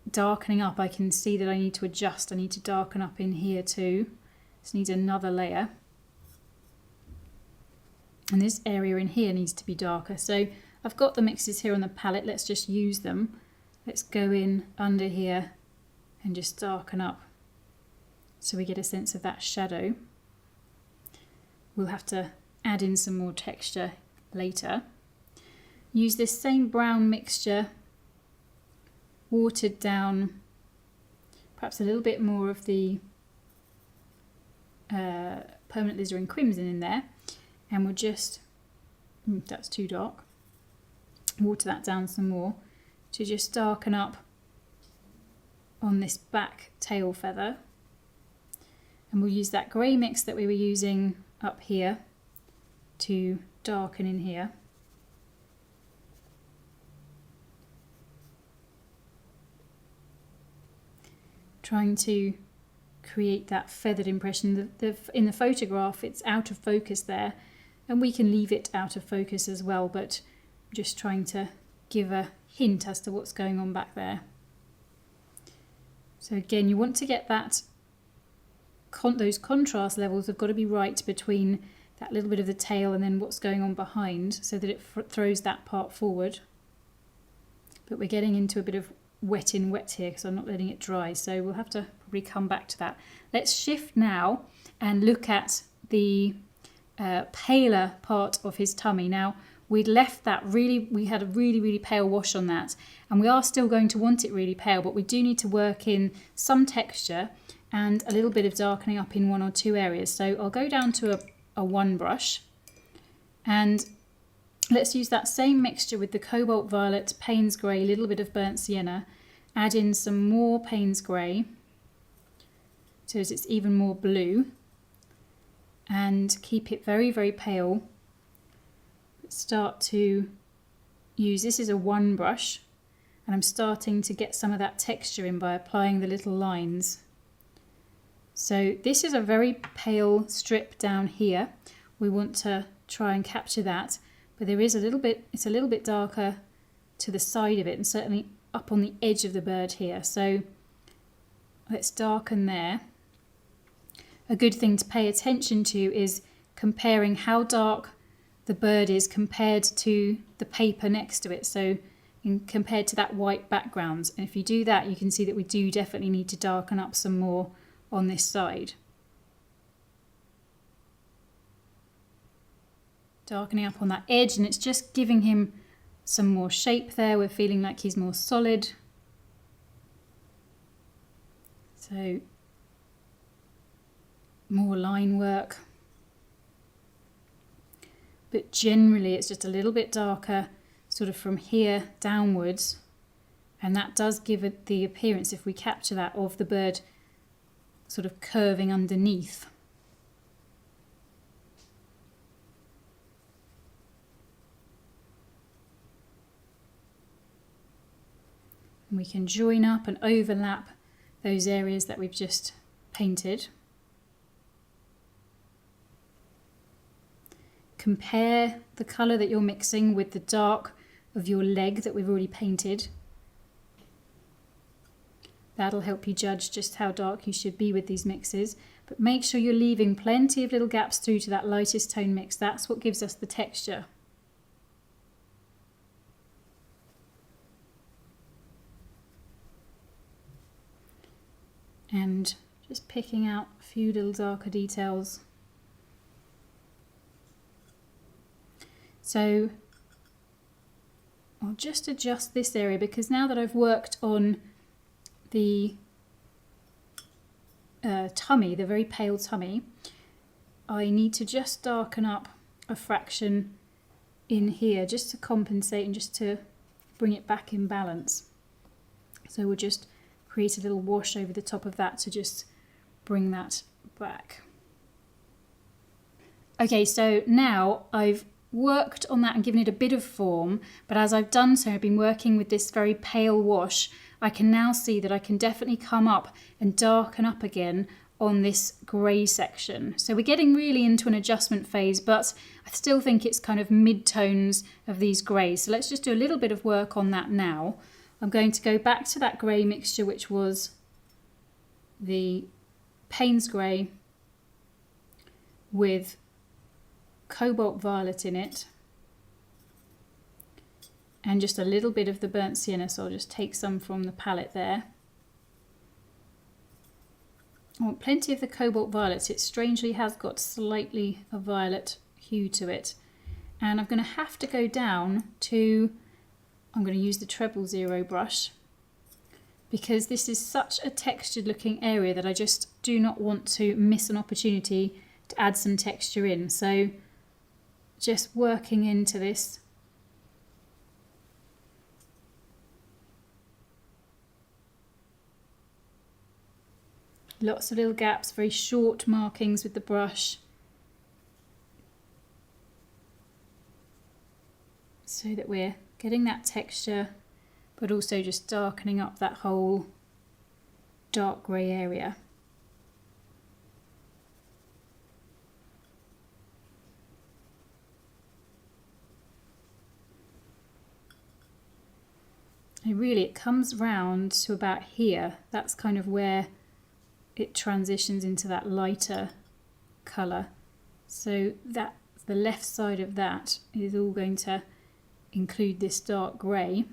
[SPEAKER 1] darkening up, I can see that I need to adjust. I need to darken up in here too. This needs another layer. And this area in here needs to be darker. So I've got the mixes here on the palette. Let's just use them. Let's go in under here and just darken up so we get a sense of that shadow. We'll have to add in some more texture later. Use this same brown mixture, watered down, perhaps a little bit more of the permanent alizarin crimson in there, and we'll just, that's too dark, water that down some more to just darken up on this back tail feather. And we'll use that grey mix that we were using up here to darken in here. Trying to create that feathered impression. In the photograph it's out of focus there, and we can leave it out of focus as well, but just trying to give a hint as to what's going on back there. So again, you want to get that those contrast levels have got to be right between that little bit of the tail and then what's going on behind, so that it throws that part forward. But we're getting into a bit of wet in wet here because I'm not letting it dry, so we'll have to probably come back to that. Let's shift now and look at the paler part of his tummy. Now we'd left that we had a really pale wash on that, and we are still going to want it really pale, but we do need to work in some texture and a little bit of darkening up in one or two areas. So I'll go down to a 1 brush, and let's use that same mixture with the cobalt violet, Payne's grey, a little bit of burnt sienna, add in some more Payne's grey so as it's even more blue, and keep it very pale. Start to use, this is a 1 brush, and I'm starting to get some of that texture in by applying the little lines. So this is a very pale strip down here. We want to try and capture that, but there is a little bit, it's a little bit darker to the side of it, and certainly up on the edge of the bird here. So let's darken there. A good thing to pay attention to is comparing how dark the bird is compared to the paper next to it, so compared to that white background. And if you do that, you can see that we do definitely need to darken up some more on this side. Darkening up on that edge, and it's just giving him some more shape there. We're feeling like he's more solid. So more line work. But generally it's just a little bit darker sort of from here downwards, and that does give it the appearance, if we capture that, of the bird sort of curving underneath. And we can join up and overlap those areas that we've just painted. Compare the colour that you're mixing with the dark of your leg that we've already painted. That'll help you judge just how dark you should be with these mixes, but make sure you're leaving plenty of little gaps through to that lightest tone mix. That's what gives us the texture. And just picking out a few little darker details. So I'll just adjust this area, because now that I've worked on the tummy, the very pale tummy, I need to just darken up a fraction in here just to compensate and just to bring it back in balance. So we'll just create a little wash over the top of that to just bring that back. Okay, so now I've worked on that and given it a bit of form, but as I've done so, I've been working with this very pale wash. I can now see that I can definitely come up and darken up again on this grey section. So we're getting really into an adjustment phase, but I still think it's kind of mid-tones of these greys. So let's just do a little bit of work on that now. I'm going to go back to that grey mixture, which was the Payne's grey with cobalt violet in it and just a little bit of the burnt sienna, so I'll just take some from the palette there. I want plenty of the cobalt violet. It strangely has got slightly a violet hue to it, and I'm going to have to go down to, I'm going to use the treble 0 brush because this is such a textured looking area that I just do not want to miss an opportunity to add some texture in. So just working into this. Lots of little gaps, very short markings with the brush, so that we're getting that texture but also just darkening up that whole dark grey area. And really it comes round to about here. That's kind of where it transitions into that lighter colour. So that the left side of that is all going to include this dark grey.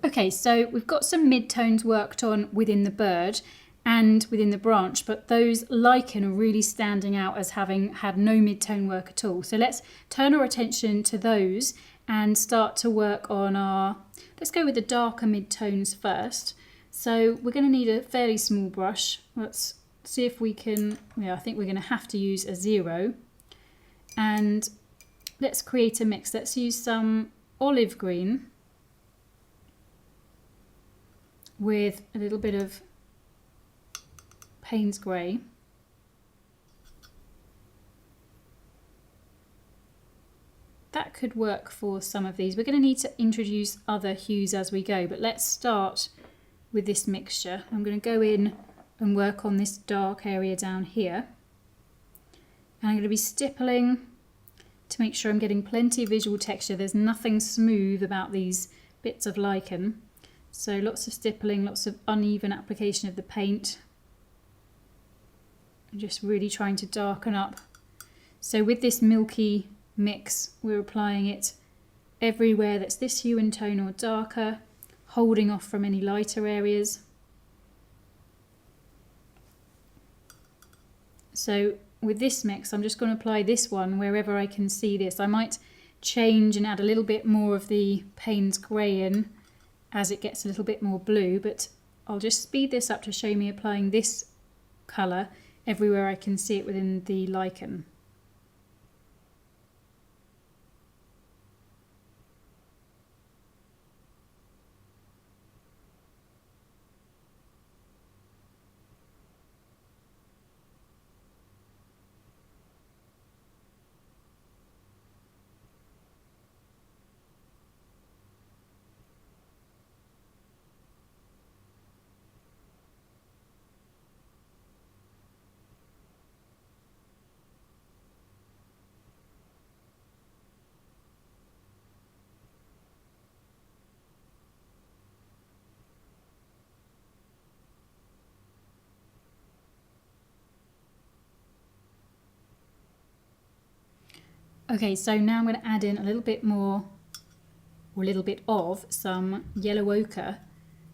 [SPEAKER 1] Okay, so we've got some mid-tones worked on within the bird and within the branch, but those lichen are really standing out as having had no mid-tone work at all. So let's turn our attention to those and start to work on our, let's go with the darker mid-tones first. So we're going to need a fairly small brush. Let's see if we can, yeah, I think we're going to have to use a 0. And let's create a mix. Let's use some olive green with a little bit of Payne's grey. That could work for some of these. We're going to need to introduce other hues as we go, but let's start with this mixture. I'm going to go in and work on this dark area down here. And I'm going to be stippling to make sure I'm getting plenty of visual texture. There's nothing smooth about these bits of lichen. So lots of stippling, lots of uneven application of the paint. I'm just really trying to darken up. So with this milky mix, we're applying it everywhere that's this hue and tone or darker, holding off from any lighter areas. So with this mix, I'm just going to apply this one wherever I can see this. I might change and add a little bit more of the Payne's grey in as it gets a little bit more blue, but I'll just speed this up to show me applying this colour everywhere I can see it within the lichen. Okay, so now I'm going to add in a little bit more, or a little bit of some yellow ochre,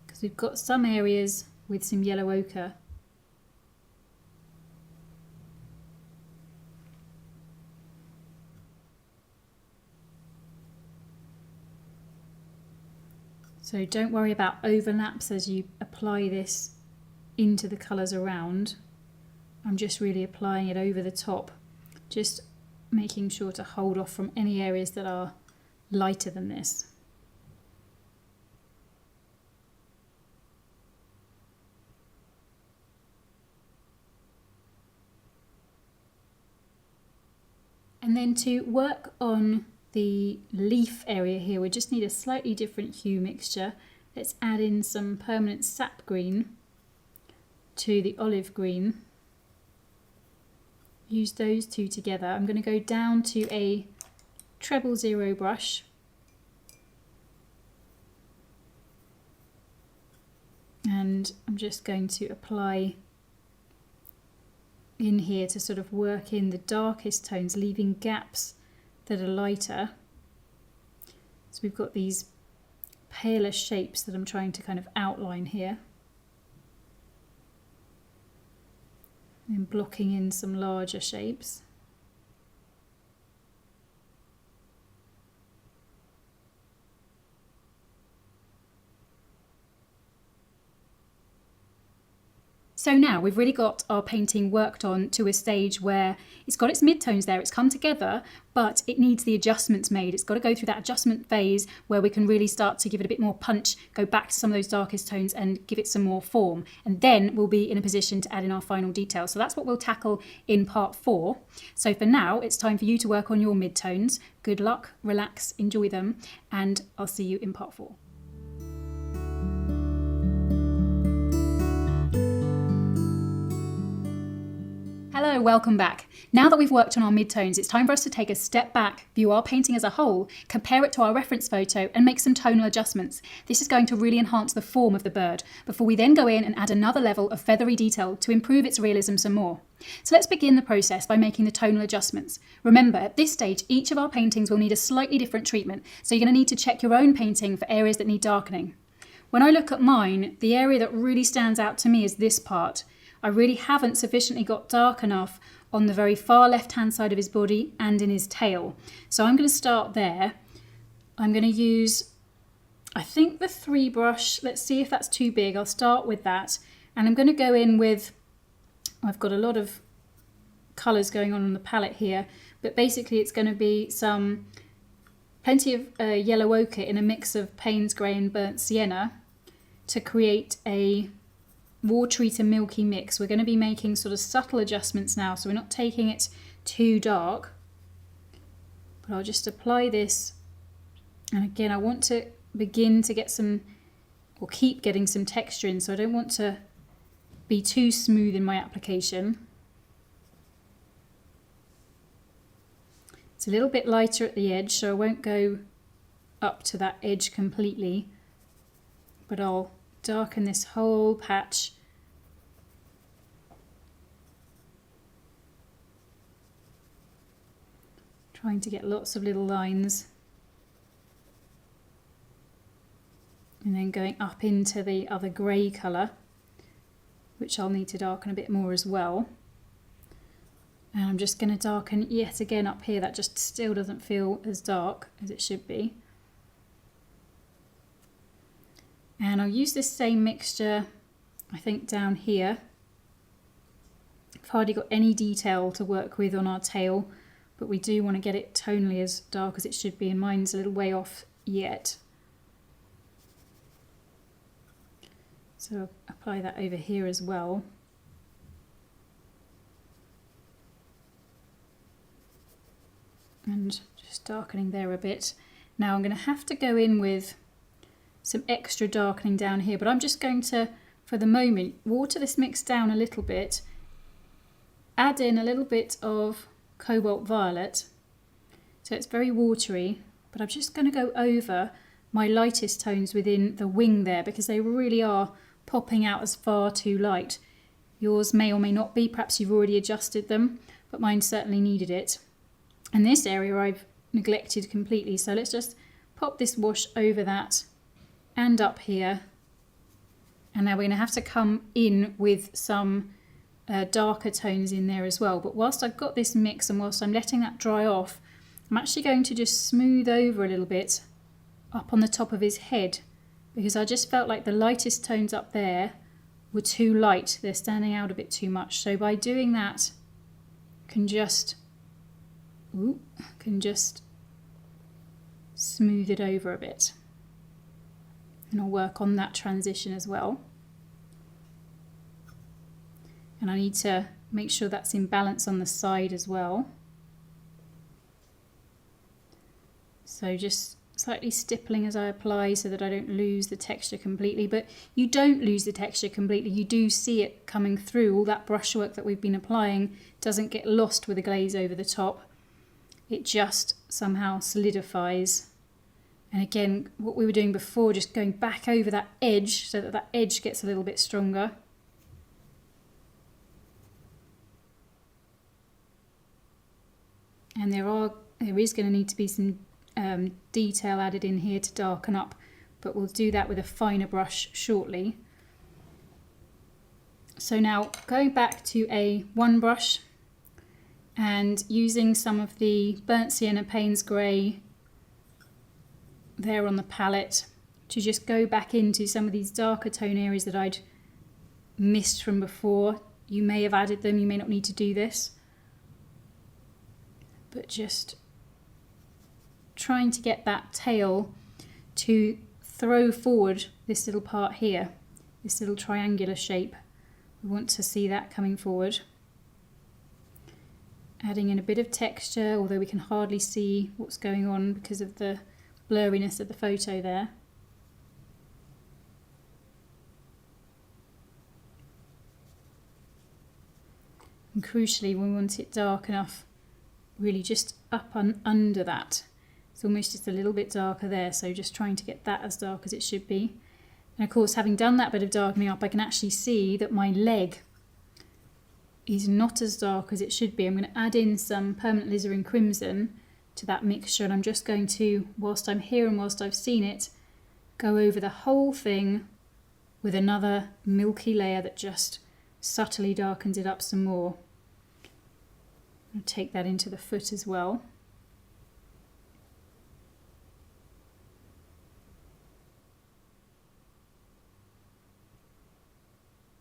[SPEAKER 1] because we've got some areas with some yellow ochre. So don't worry about overlaps as you apply this into the colours around. I'm just really applying it over the top, just making sure to hold off from any areas that are lighter than this. And then to work on the leaf area here, we just need a slightly different hue mixture. Let's add in some permanent sap green to the olive green. Use those two together. I'm going to go down to a treble 0 brush. And I'm just going to apply in here to sort of work in the darkest tones, leaving gaps that are lighter. So we've got these paler shapes that I'm trying to kind of outline here. And blocking in some larger shapes. So now we've really got our painting worked on to a stage where it's got its midtones there, it's come together, but it needs the adjustments made. It's got to go through that adjustment phase where we can really start to give it a bit more punch, go back to some of those darkest tones and give it some more form. And then we'll be in a position to add in our final details. So that's what we'll tackle in part 4. So for now, it's time for you to work on your midtones. Good luck, relax, enjoy them, and I'll see you in part 4. Hello, welcome back. Now that we've worked on our midtones, it's time for us to take a step back, view our painting as a whole, compare it to our reference photo and make some tonal adjustments. This is going to really enhance the form of the bird before we then go in and add another level of feathery detail to improve its realism some more. So let's begin the process by making the tonal adjustments. Remember, at this stage, each of our paintings will need a slightly different treatment, so you're going to need to check your own painting for areas that need darkening. When I look at mine, the area that really stands out to me is this part. I really haven't sufficiently got dark enough on the very far left-hand side of his body and in his tail. So I'm going to start there. I'm going to use, I think, the 3 brush. Let's see if that's too big. I'll start with that. And I'm going to go in with, I've got a lot of colours going on the palette here, but basically it's going to be plenty of yellow ochre in a mix of Payne's grey and burnt sienna to create a watery to milky mix. We're going to be making sort of subtle adjustments now, so we're not taking it too dark, but I'll just apply this. And again, I want to begin to get some, or keep getting some texture in, so I don't want to be too smooth in my application. It's a little bit lighter at the edge, so I won't go up to that edge completely, but I'll darken this whole patch. Trying to get lots of little lines. And then going up into the other grey colour, which I'll need to darken a bit more as well. And I'm just going to darken yet again up here. That just still doesn't feel as dark as it should be. And I'll use this same mixture, I think, down here. I've hardly got any detail to work with on our tail, but we do want to get it tonally as dark as it should be, and mine's a little way off yet. So I'll apply that over here as well. And just darkening there a bit. Now I'm going to have to go in with some extra darkening down here, but I'm just going to, for the moment, water this mix down a little bit, add in a little bit of cobalt violet, so it's very watery, but I'm just going to go over my lightest tones within the wing there, because they really are popping out as far too light. Yours may or may not be, perhaps you've already adjusted them, but mine certainly needed it. And this area I've neglected completely, so let's just pop this wash over that and up here. And now we're going to have to come in with some darker tones in there as well. But whilst I've got this mix and whilst I'm letting that dry off, I'm actually going to just smooth over a little bit up on the top of his head because I just felt like the lightest tones up there were too light. They're standing out a bit too much. So by doing that, can just smooth it over a bit. And I'll work on that transition as well. And I need to make sure that's in balance on the side as well. So just slightly stippling as I apply so that I don't lose the texture completely. But you don't lose the texture completely. You do see it coming through. All that brushwork that we've been applying doesn't get lost with the glaze over the top. It just somehow solidifies. And again, what we were doing before, just going back over that edge so that that edge gets a little bit stronger. And there is going to need to be some detail added in here to darken up, but we'll do that with a finer brush shortly. So now going back to a one brush and using some of the burnt sienna Payne's grey there on the palette to just go back into some of these darker tone areas that I'd missed from before. You may have added them, you may not need to do this, but just trying to get that tail to throw forward this little part here, this little triangular shape. We want to see that coming forward. Adding in a bit of texture, although we can hardly see what's going on because of the blurriness of the photo there. And crucially, we want it dark enough, really just up and under that. It's almost just a little bit darker there, so just trying to get that as dark as it should be. And of course, having done that bit of darkening up, I can actually see that my leg is not as dark as it should be. I'm going to add in some permanent alizarin crimson to that mixture, and I'm just going to, whilst I'm here and whilst I've seen it, go over the whole thing with another milky layer that just subtly darkens it up some more. I'll take that into the foot as well.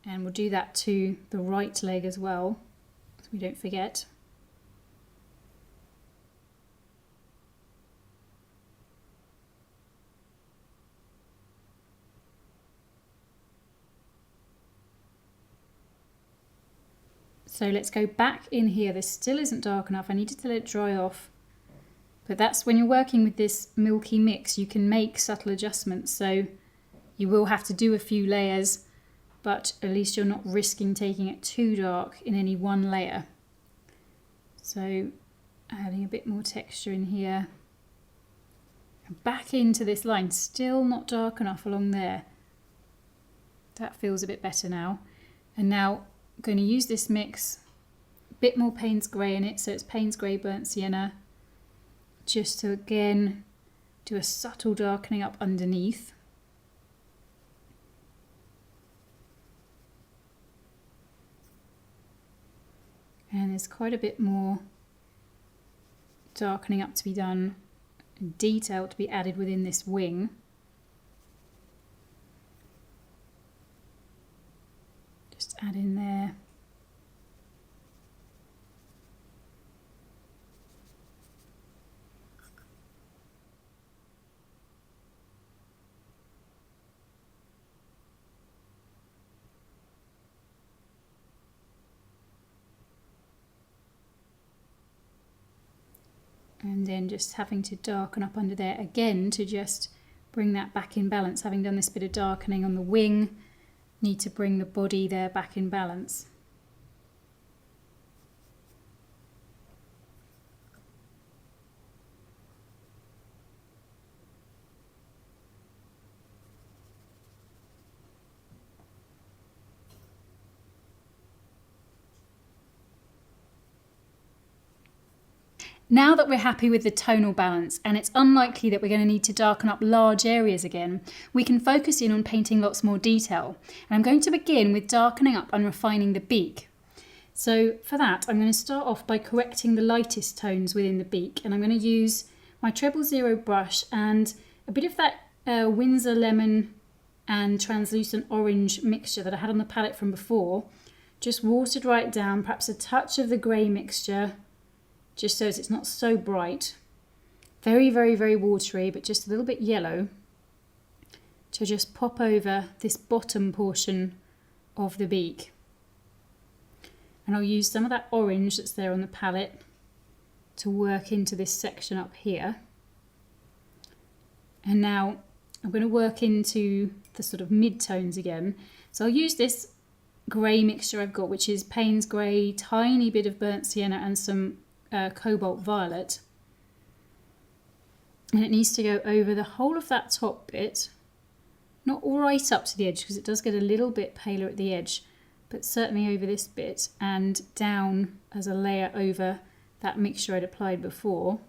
[SPEAKER 1] And we'll do that to the right leg as well, so we don't forget. So let's go back in here. This still isn't dark enough. I needed to let it dry off. But that's when you're working with this milky mix, you can make subtle adjustments. So you will have to do a few layers, but at least you're not risking taking it too dark in any one layer. So adding a bit more texture in here. And back into this line, still not dark enough along there. That feels a bit better now. And now I'm going to use this mix, a bit more Payne's grey in it, so it's Payne's grey burnt sienna, just to again do a subtle darkening up underneath. And there's quite a bit more darkening up to be done, and detail to be added within this wing. Just add in there. And then just having to darken up under there again to just bring that back in balance. Having done this bit of darkening on the wing, need to bring the body there back in balance. Now that we're happy with the tonal balance, and it's unlikely that we're going to need to darken up large areas again, we can focus in on painting lots more detail. And I'm going to begin with darkening up and refining the beak. So for that, I'm going to start off by correcting the lightest tones within the beak, and I'm going to use my 000 brush and a bit of that Winsor Lemon and translucent orange mixture that I had on the palette from before. Just watered right down, perhaps a touch of the grey mixture, just so as it's not so bright. Very, very, very watery, but just a little bit yellow, to just pop over this bottom portion of the beak. And I'll use some of that orange that's there on the palette to work into this section up here. And now I'm going to work into the sort of mid-tones again. So I'll use this grey mixture I've got, which is Payne's Grey, tiny bit of burnt sienna and some cobalt violet. And it needs to go over the whole of that top bit, not right up to the edge because it does get a little bit paler at the edge, but certainly over this bit and down as a layer over that mixture I'd applied before.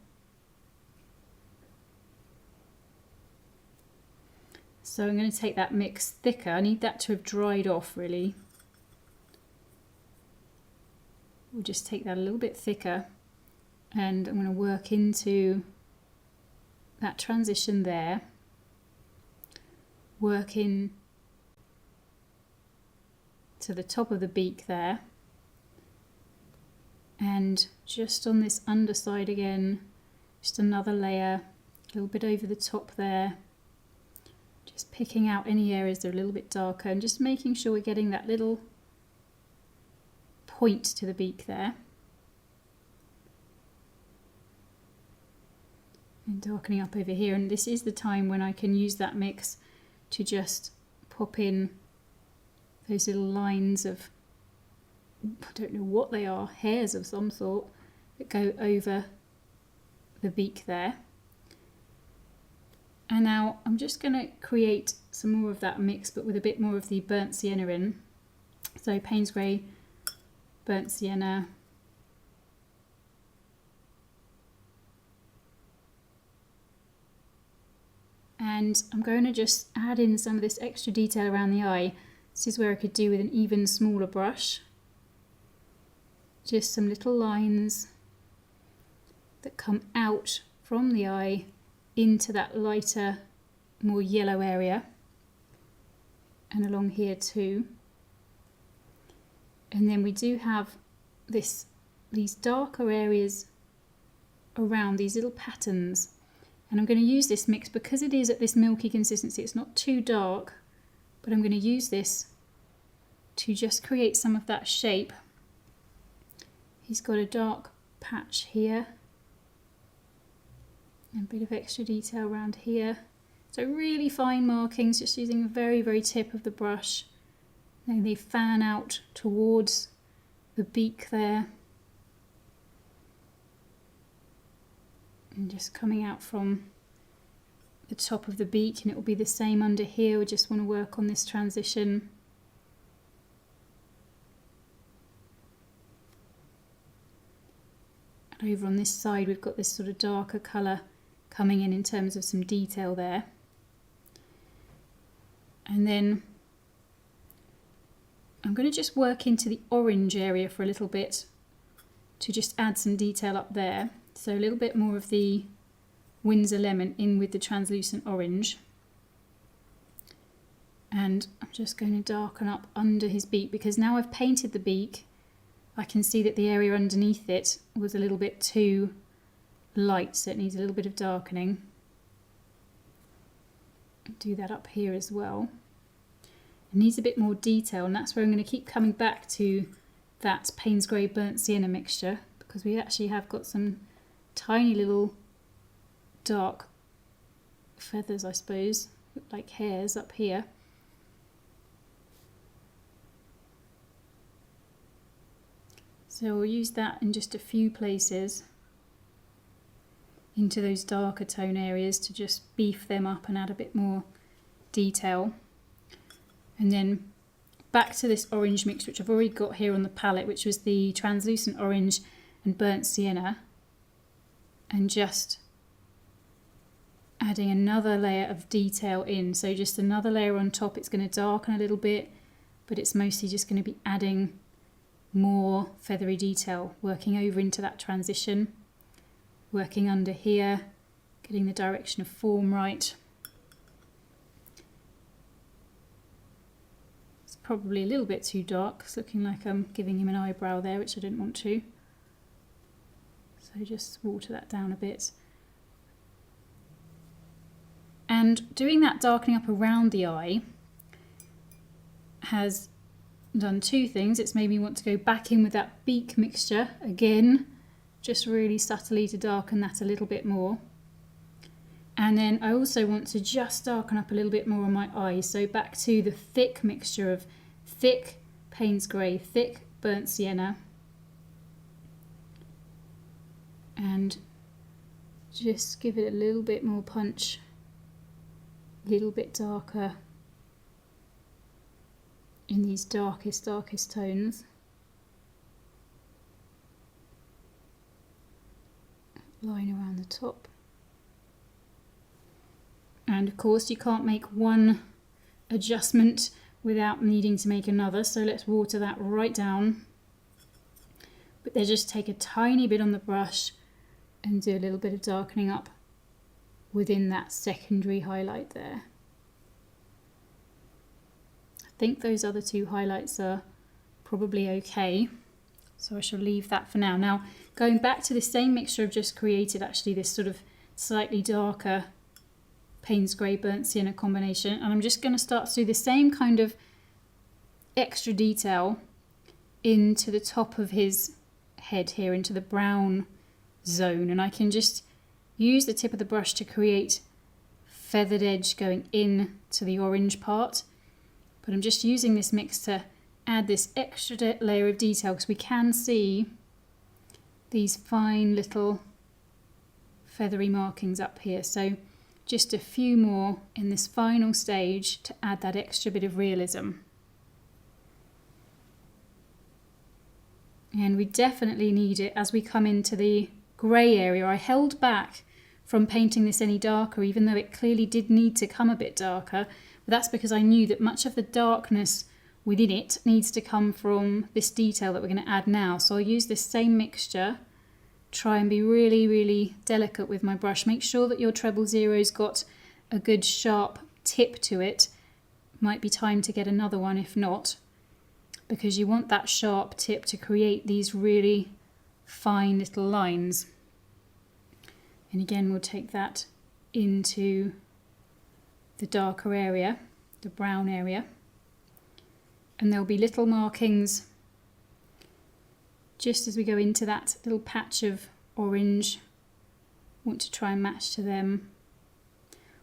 [SPEAKER 1] So I'm going to take that mix thicker. I need that to have dried off really. We'll just take that a little bit thicker, and I'm going to work into that transition there, work in to the top of the beak there, and just on this underside again, just another layer, a little bit over the top there, just picking out any areas that are a little bit darker and just making sure we're getting that little point to the beak there. And darkening up over here, and this is the time when I can use that mix to just pop in those little lines of, I don't know what they are, hairs of some sort that go over the beak there. And now I'm just going to create some more of that mix, but with a bit more of the burnt sienna in. So Payne's Grey, burnt sienna, and I'm going to just add in some of this extra detail around the eye. This is where I could do with an even smaller brush. Just some little lines that come out from the eye into that lighter, more yellow area, and along here too. And then we do have these darker areas around these little patterns. And I'm going to use this mix because it is at this milky consistency. It's not too dark, but I'm going to use this to just create some of that shape. He's got a dark patch here, and a bit of extra detail around here. So really fine markings, just using the very, very tip of the brush. Then they fan out towards the beak there. And just coming out from the top of the beak, and it will be the same under here. We just want to work on this transition. And over on this side we've got this sort of darker colour coming in terms of some detail there. And then I'm going to just work into the orange area for a little bit to just add some detail up there. So a little bit more of the Windsor lemon in with the translucent orange. And I'm just going to darken up under his beak, because now I've painted the beak, I can see that the area underneath it was a little bit too light, so it needs a little bit of darkening. Do that up here as well. It needs a bit more detail, and that's where I'm going to keep coming back to that Payne's Grey burnt sienna mixture, because we actually have got some tiny little dark feathers, I suppose, look like hairs up here. So we'll use that in just a few places into those darker tone areas to just beef them up and add a bit more detail. And then back to this orange mix, which I've already got here on the palette, which was the translucent orange and burnt sienna, and just adding another layer of detail in. So just another layer on top. It's going to darken a little bit, but it's mostly just going to be adding more feathery detail, working over into that transition, working under here, getting the direction of form right. It's probably a little bit too dark. It's looking like I'm giving him an eyebrow there, which I didn't want to. So just water that down a bit. And doing that darkening up around the eye has done two things. It's made me want to go back in with that beak mixture again, just really subtly to darken that a little bit more. And then I also want to just darken up a little bit more on my eyes. So back to the thick mixture of thick Payne's Grey, thick burnt sienna, and just give it a little bit more punch, a little bit darker in these darkest tones. Line around the top. And of course you can't make one adjustment without needing to make another, so let's water that right down. But then just take a tiny bit on the brush and do a little bit of darkening up within that secondary highlight there. I think those other two highlights are probably okay, so I shall leave that for now. Now, going back to the same mixture I've just created, actually this sort of slightly darker Payne's Grey burnt sienna combination, and I'm just going to start to do the same kind of extra detail into the top of his head here, into the brown zone, and I can just use the tip of the brush to create feathered edge going in to the orange part, but I'm just using this mix to add this extra layer of detail because we can see these fine little feathery markings up here. So just a few more in this final stage to add that extra bit of realism. And we definitely need it as we come into the grey area. I held back from painting this any darker, even though it clearly did need to come a bit darker, but that's because I knew that much of the darkness within it needs to come from this detail that we're going to add now. So I'll use this same mixture, try and be really delicate with my brush. Make sure that your treble zero's got a good sharp tip to it. Might be time to get another one if not, because you want that sharp tip to create these really fine little lines. And again, we'll take that into the darker area, the brown area, and there'll be little markings just as we go into that little patch of orange. Want to try and match to them.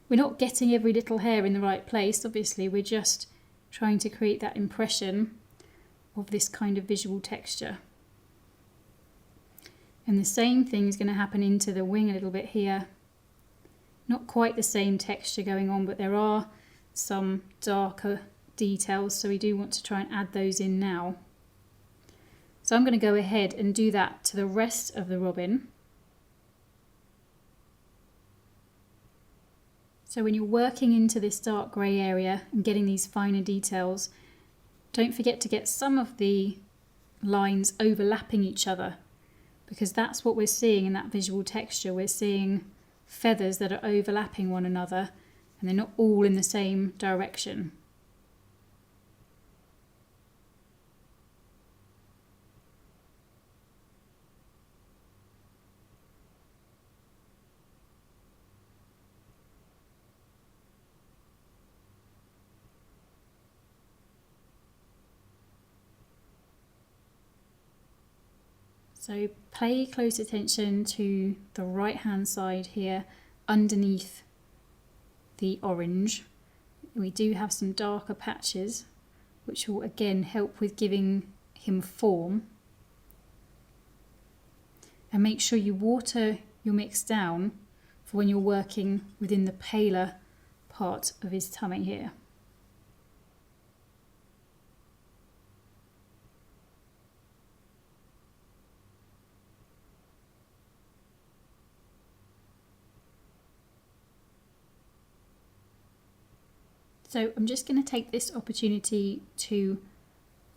[SPEAKER 1] We're not getting every little hair in the right place, obviously, we're just trying to create that impression of this kind of visual texture. And the same thing is going to happen into the wing a little bit here. Not quite the same texture going on, but there are some darker details, so we do want to try and add those in now. So I'm going to go ahead and do that to the rest of the robin. So when you're working into this dark grey area and getting these finer details, don't forget to get some of the lines overlapping each other, because that's what we're seeing in that visual texture. We're seeing feathers that are overlapping one another and they're not all in the same direction. So pay close attention to the right hand side here underneath the orange. We do have some darker patches which will again help with giving him form. And make sure you water your mix down for when you're working within the paler part of his tummy here. So I'm just going to take this opportunity to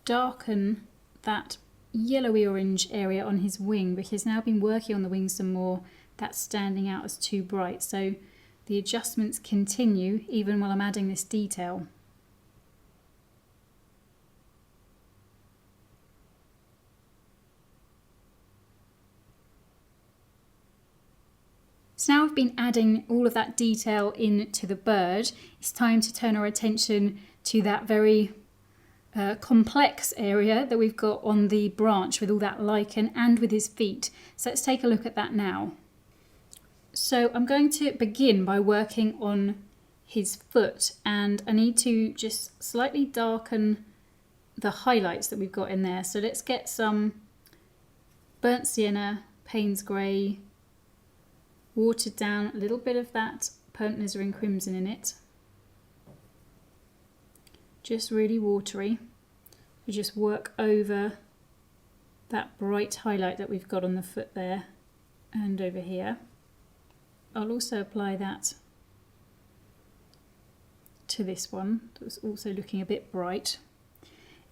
[SPEAKER 1] darken that yellowy orange area on his wing, because now I've been working on the wing some more, that's standing out as too bright. So the adjustments continue even while I'm adding this detail. So now we've been adding all of that detail into the bird, it's time to turn our attention to that very complex area that we've got on the branch with all that lichen and with his feet. So let's take a look at that now. So I'm going to begin by working on his foot, and I need to just slightly darken the highlights that we've got in there. So let's get some burnt sienna, Payne's grey, watered down, a little bit of that burnt alizarin crimson in it. Just really watery. We just work over that bright highlight that we've got on the foot there and over here. I'll also apply that to this one that's also looking a bit bright.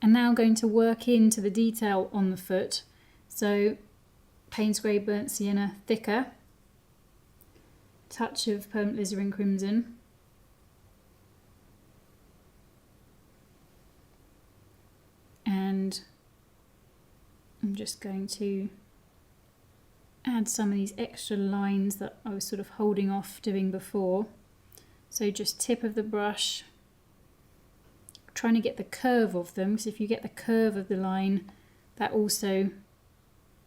[SPEAKER 1] And now I'm going to work into the detail on the foot. So Payne's grey, burnt sienna, thicker, touch of burnt alizarin crimson, and I'm just going to add some of these extra lines that I was sort of holding off doing before. So just tip of the brush, trying to get the curve of them, because if you get the curve of the line, that also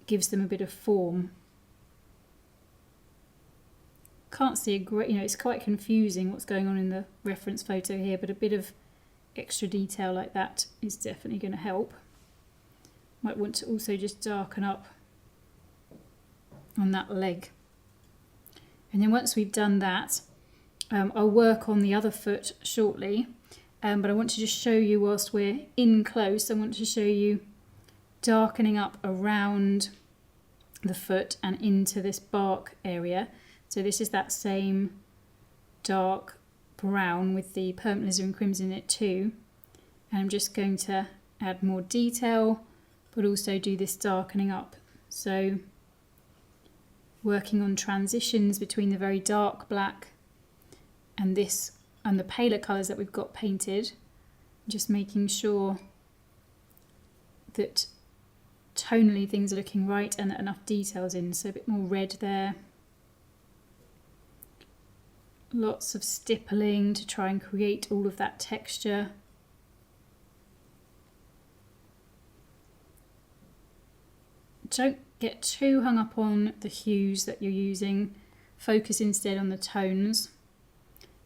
[SPEAKER 1] gives them a bit of form. Can't see a great, it's quite confusing what's going on in the reference photo here, but a bit of extra detail like that is definitely going to help. Might want to also just darken up on that leg. And then once we've done that, I'll work on the other foot shortly, but I want to just show you, whilst we're in close, I want to show you darkening up around the foot and into this bark area. So this is that same dark brown with the burnt alizarin crimson in it too, and I'm just going to add more detail but also do this darkening up. So working on transitions between the very dark black and this and the paler colours that we've got painted, just making sure that tonally things are looking right and that enough details in. So a bit more red there. Lots of stippling to try and create all of that texture. Don't get too hung up on the hues that you're using. Focus instead on the tones.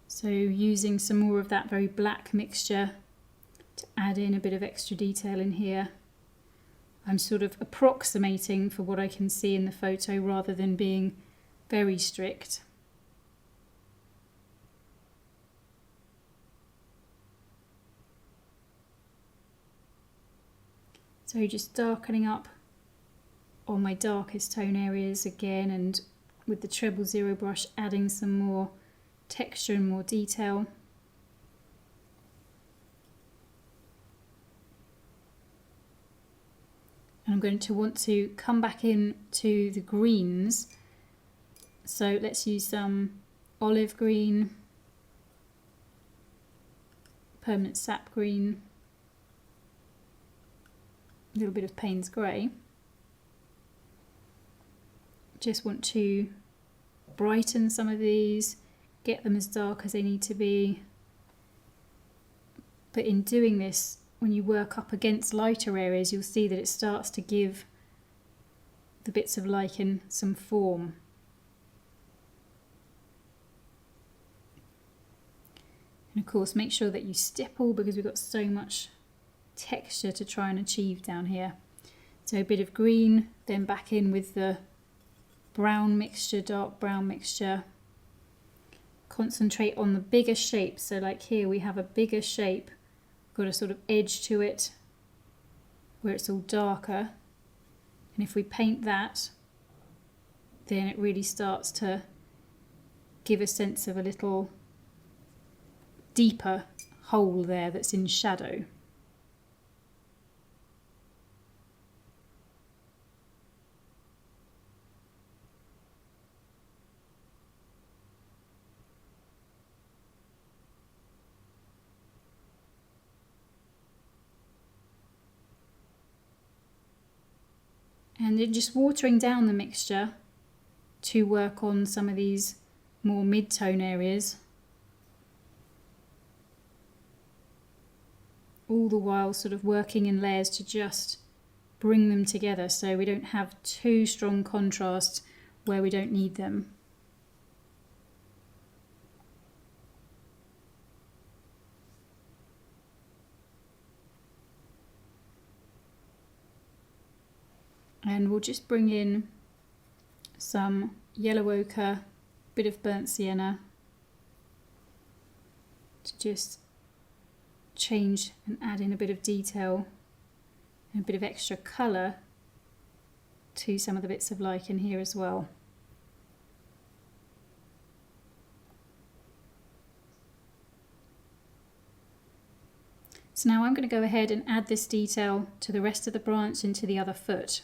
[SPEAKER 1] So using some more of that very black mixture to add in a bit of extra detail in here. I'm sort of approximating for what I can see in the photo rather than being very strict. So just darkening up on my darkest tone areas again, and with the treble zero brush adding some more texture and more detail. And I'm going to want to come back in to the greens. So let's use some olive green, permanent sap green, a little bit of Payne's grey. Just want to brighten some of these, get them as dark as they need to be. But in doing this, when you work up against lighter areas, you'll see that it starts to give the bits of lichen some form. And of course, make sure that you stipple, because we've got so much texture to try and achieve down here. So a bit of green, then back in with the brown mixture, dark brown mixture. Concentrate on the bigger shapes. So like here we have a bigger shape, got a sort of edge to it where it's all darker, and if we paint that, then it really starts to give a sense of a little deeper hole there that's in shadow. And then just watering down the mixture to work on some of these more mid-tone areas, all the while sort of working in layers to just bring them together so we don't have too strong contrast where we don't need them. And we'll just bring in some yellow ochre, bit of burnt sienna to just change and add in a bit of detail and a bit of extra colour to some of the bits of lichen here as well. So now I'm going to go ahead and add this detail to the rest of the branch and to the other foot.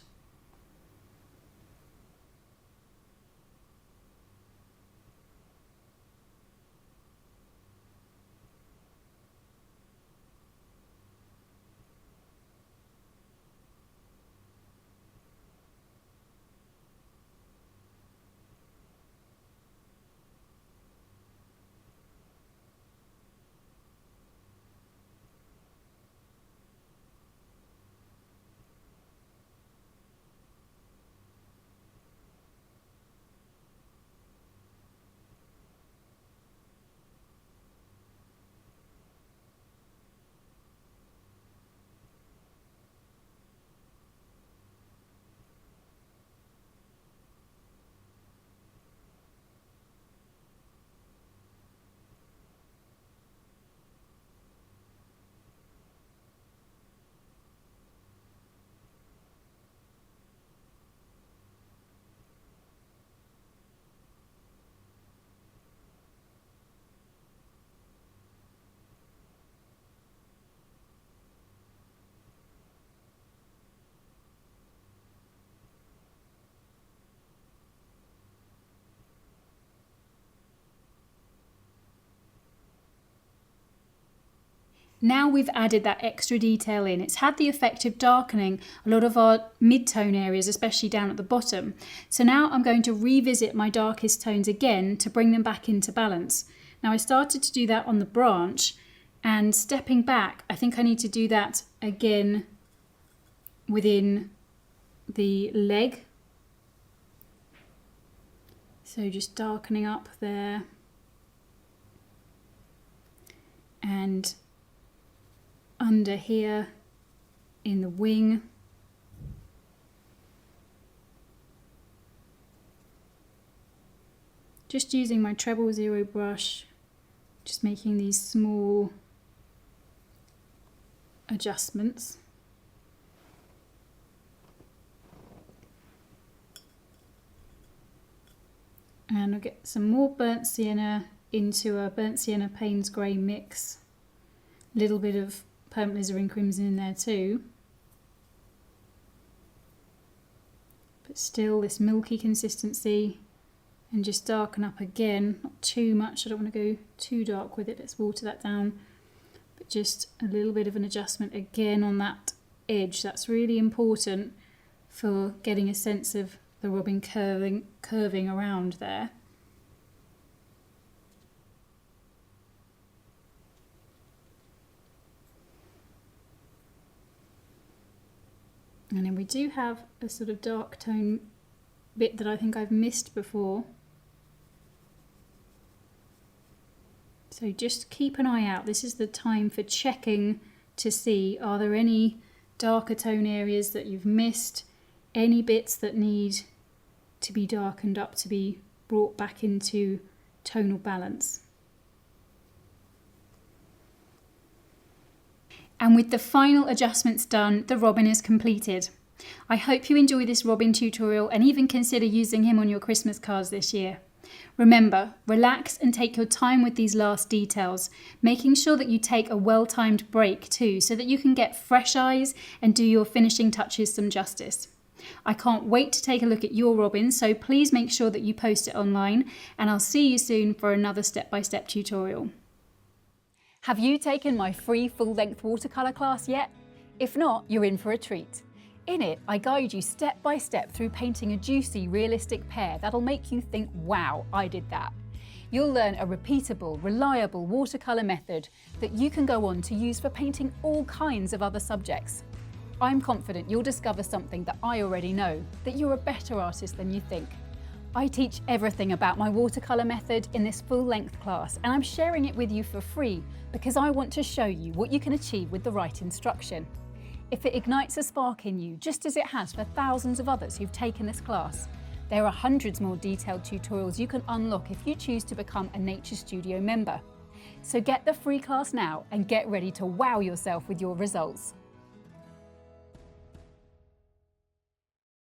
[SPEAKER 1] Now we've added that extra detail in, it's had the effect of darkening a lot of our mid-tone areas, especially down at the bottom. So now I'm going to revisit my darkest tones again to bring them back into balance. Now I started to do that on the branch, and stepping back, I think I need to do that again within the leg. So just darkening up there. And under here in the wing. Just using my treble zero brush, just making these small adjustments. And I'll get some more burnt sienna into a burnt sienna Payne's grey mix. A little bit of permanent alizarin crimson in there too. But still this milky consistency, and just darken up again, not too much, I don't want to go too dark with it, let's water that down. But just a little bit of an adjustment again on that edge, that's really important for getting a sense of the robin curving around there. And then we do have a sort of dark tone bit that I think I've missed before. So just keep an eye out. This is the time for checking to see, are there any darker tone areas that you've missed, any bits that need to be darkened up to be brought back into tonal balance. And with the final adjustments done, the robin is completed. I hope you enjoy this robin tutorial and even consider using him on your Christmas cards this year. Remember, relax and take your time with these last details, making sure that you take a well-timed break too, so that you can get fresh eyes and do your finishing touches some justice. I can't wait to take a look at your robin, so please make sure that you post it online, and I'll see you soon for another step-by-step tutorial. Have you taken my free full-length watercolour class yet? If not, you're in for a treat. In it, I guide you step by step through painting a juicy, realistic pear that'll make you think, wow, I did that. You'll learn a repeatable, reliable watercolour method that you can go on to use for painting all kinds of other subjects. I'm confident you'll discover something that I already know, that you're a better artist than you think. I teach everything about my watercolour method in this full-length class, and I'm sharing it with you for free because I want to show you what you can achieve with the right instruction. If it ignites a spark in you, just as it has for thousands of others who've taken this class, there are hundreds more detailed tutorials you can unlock if you choose to become a Nature Studio member. So get the free class now and get ready to wow yourself with your results.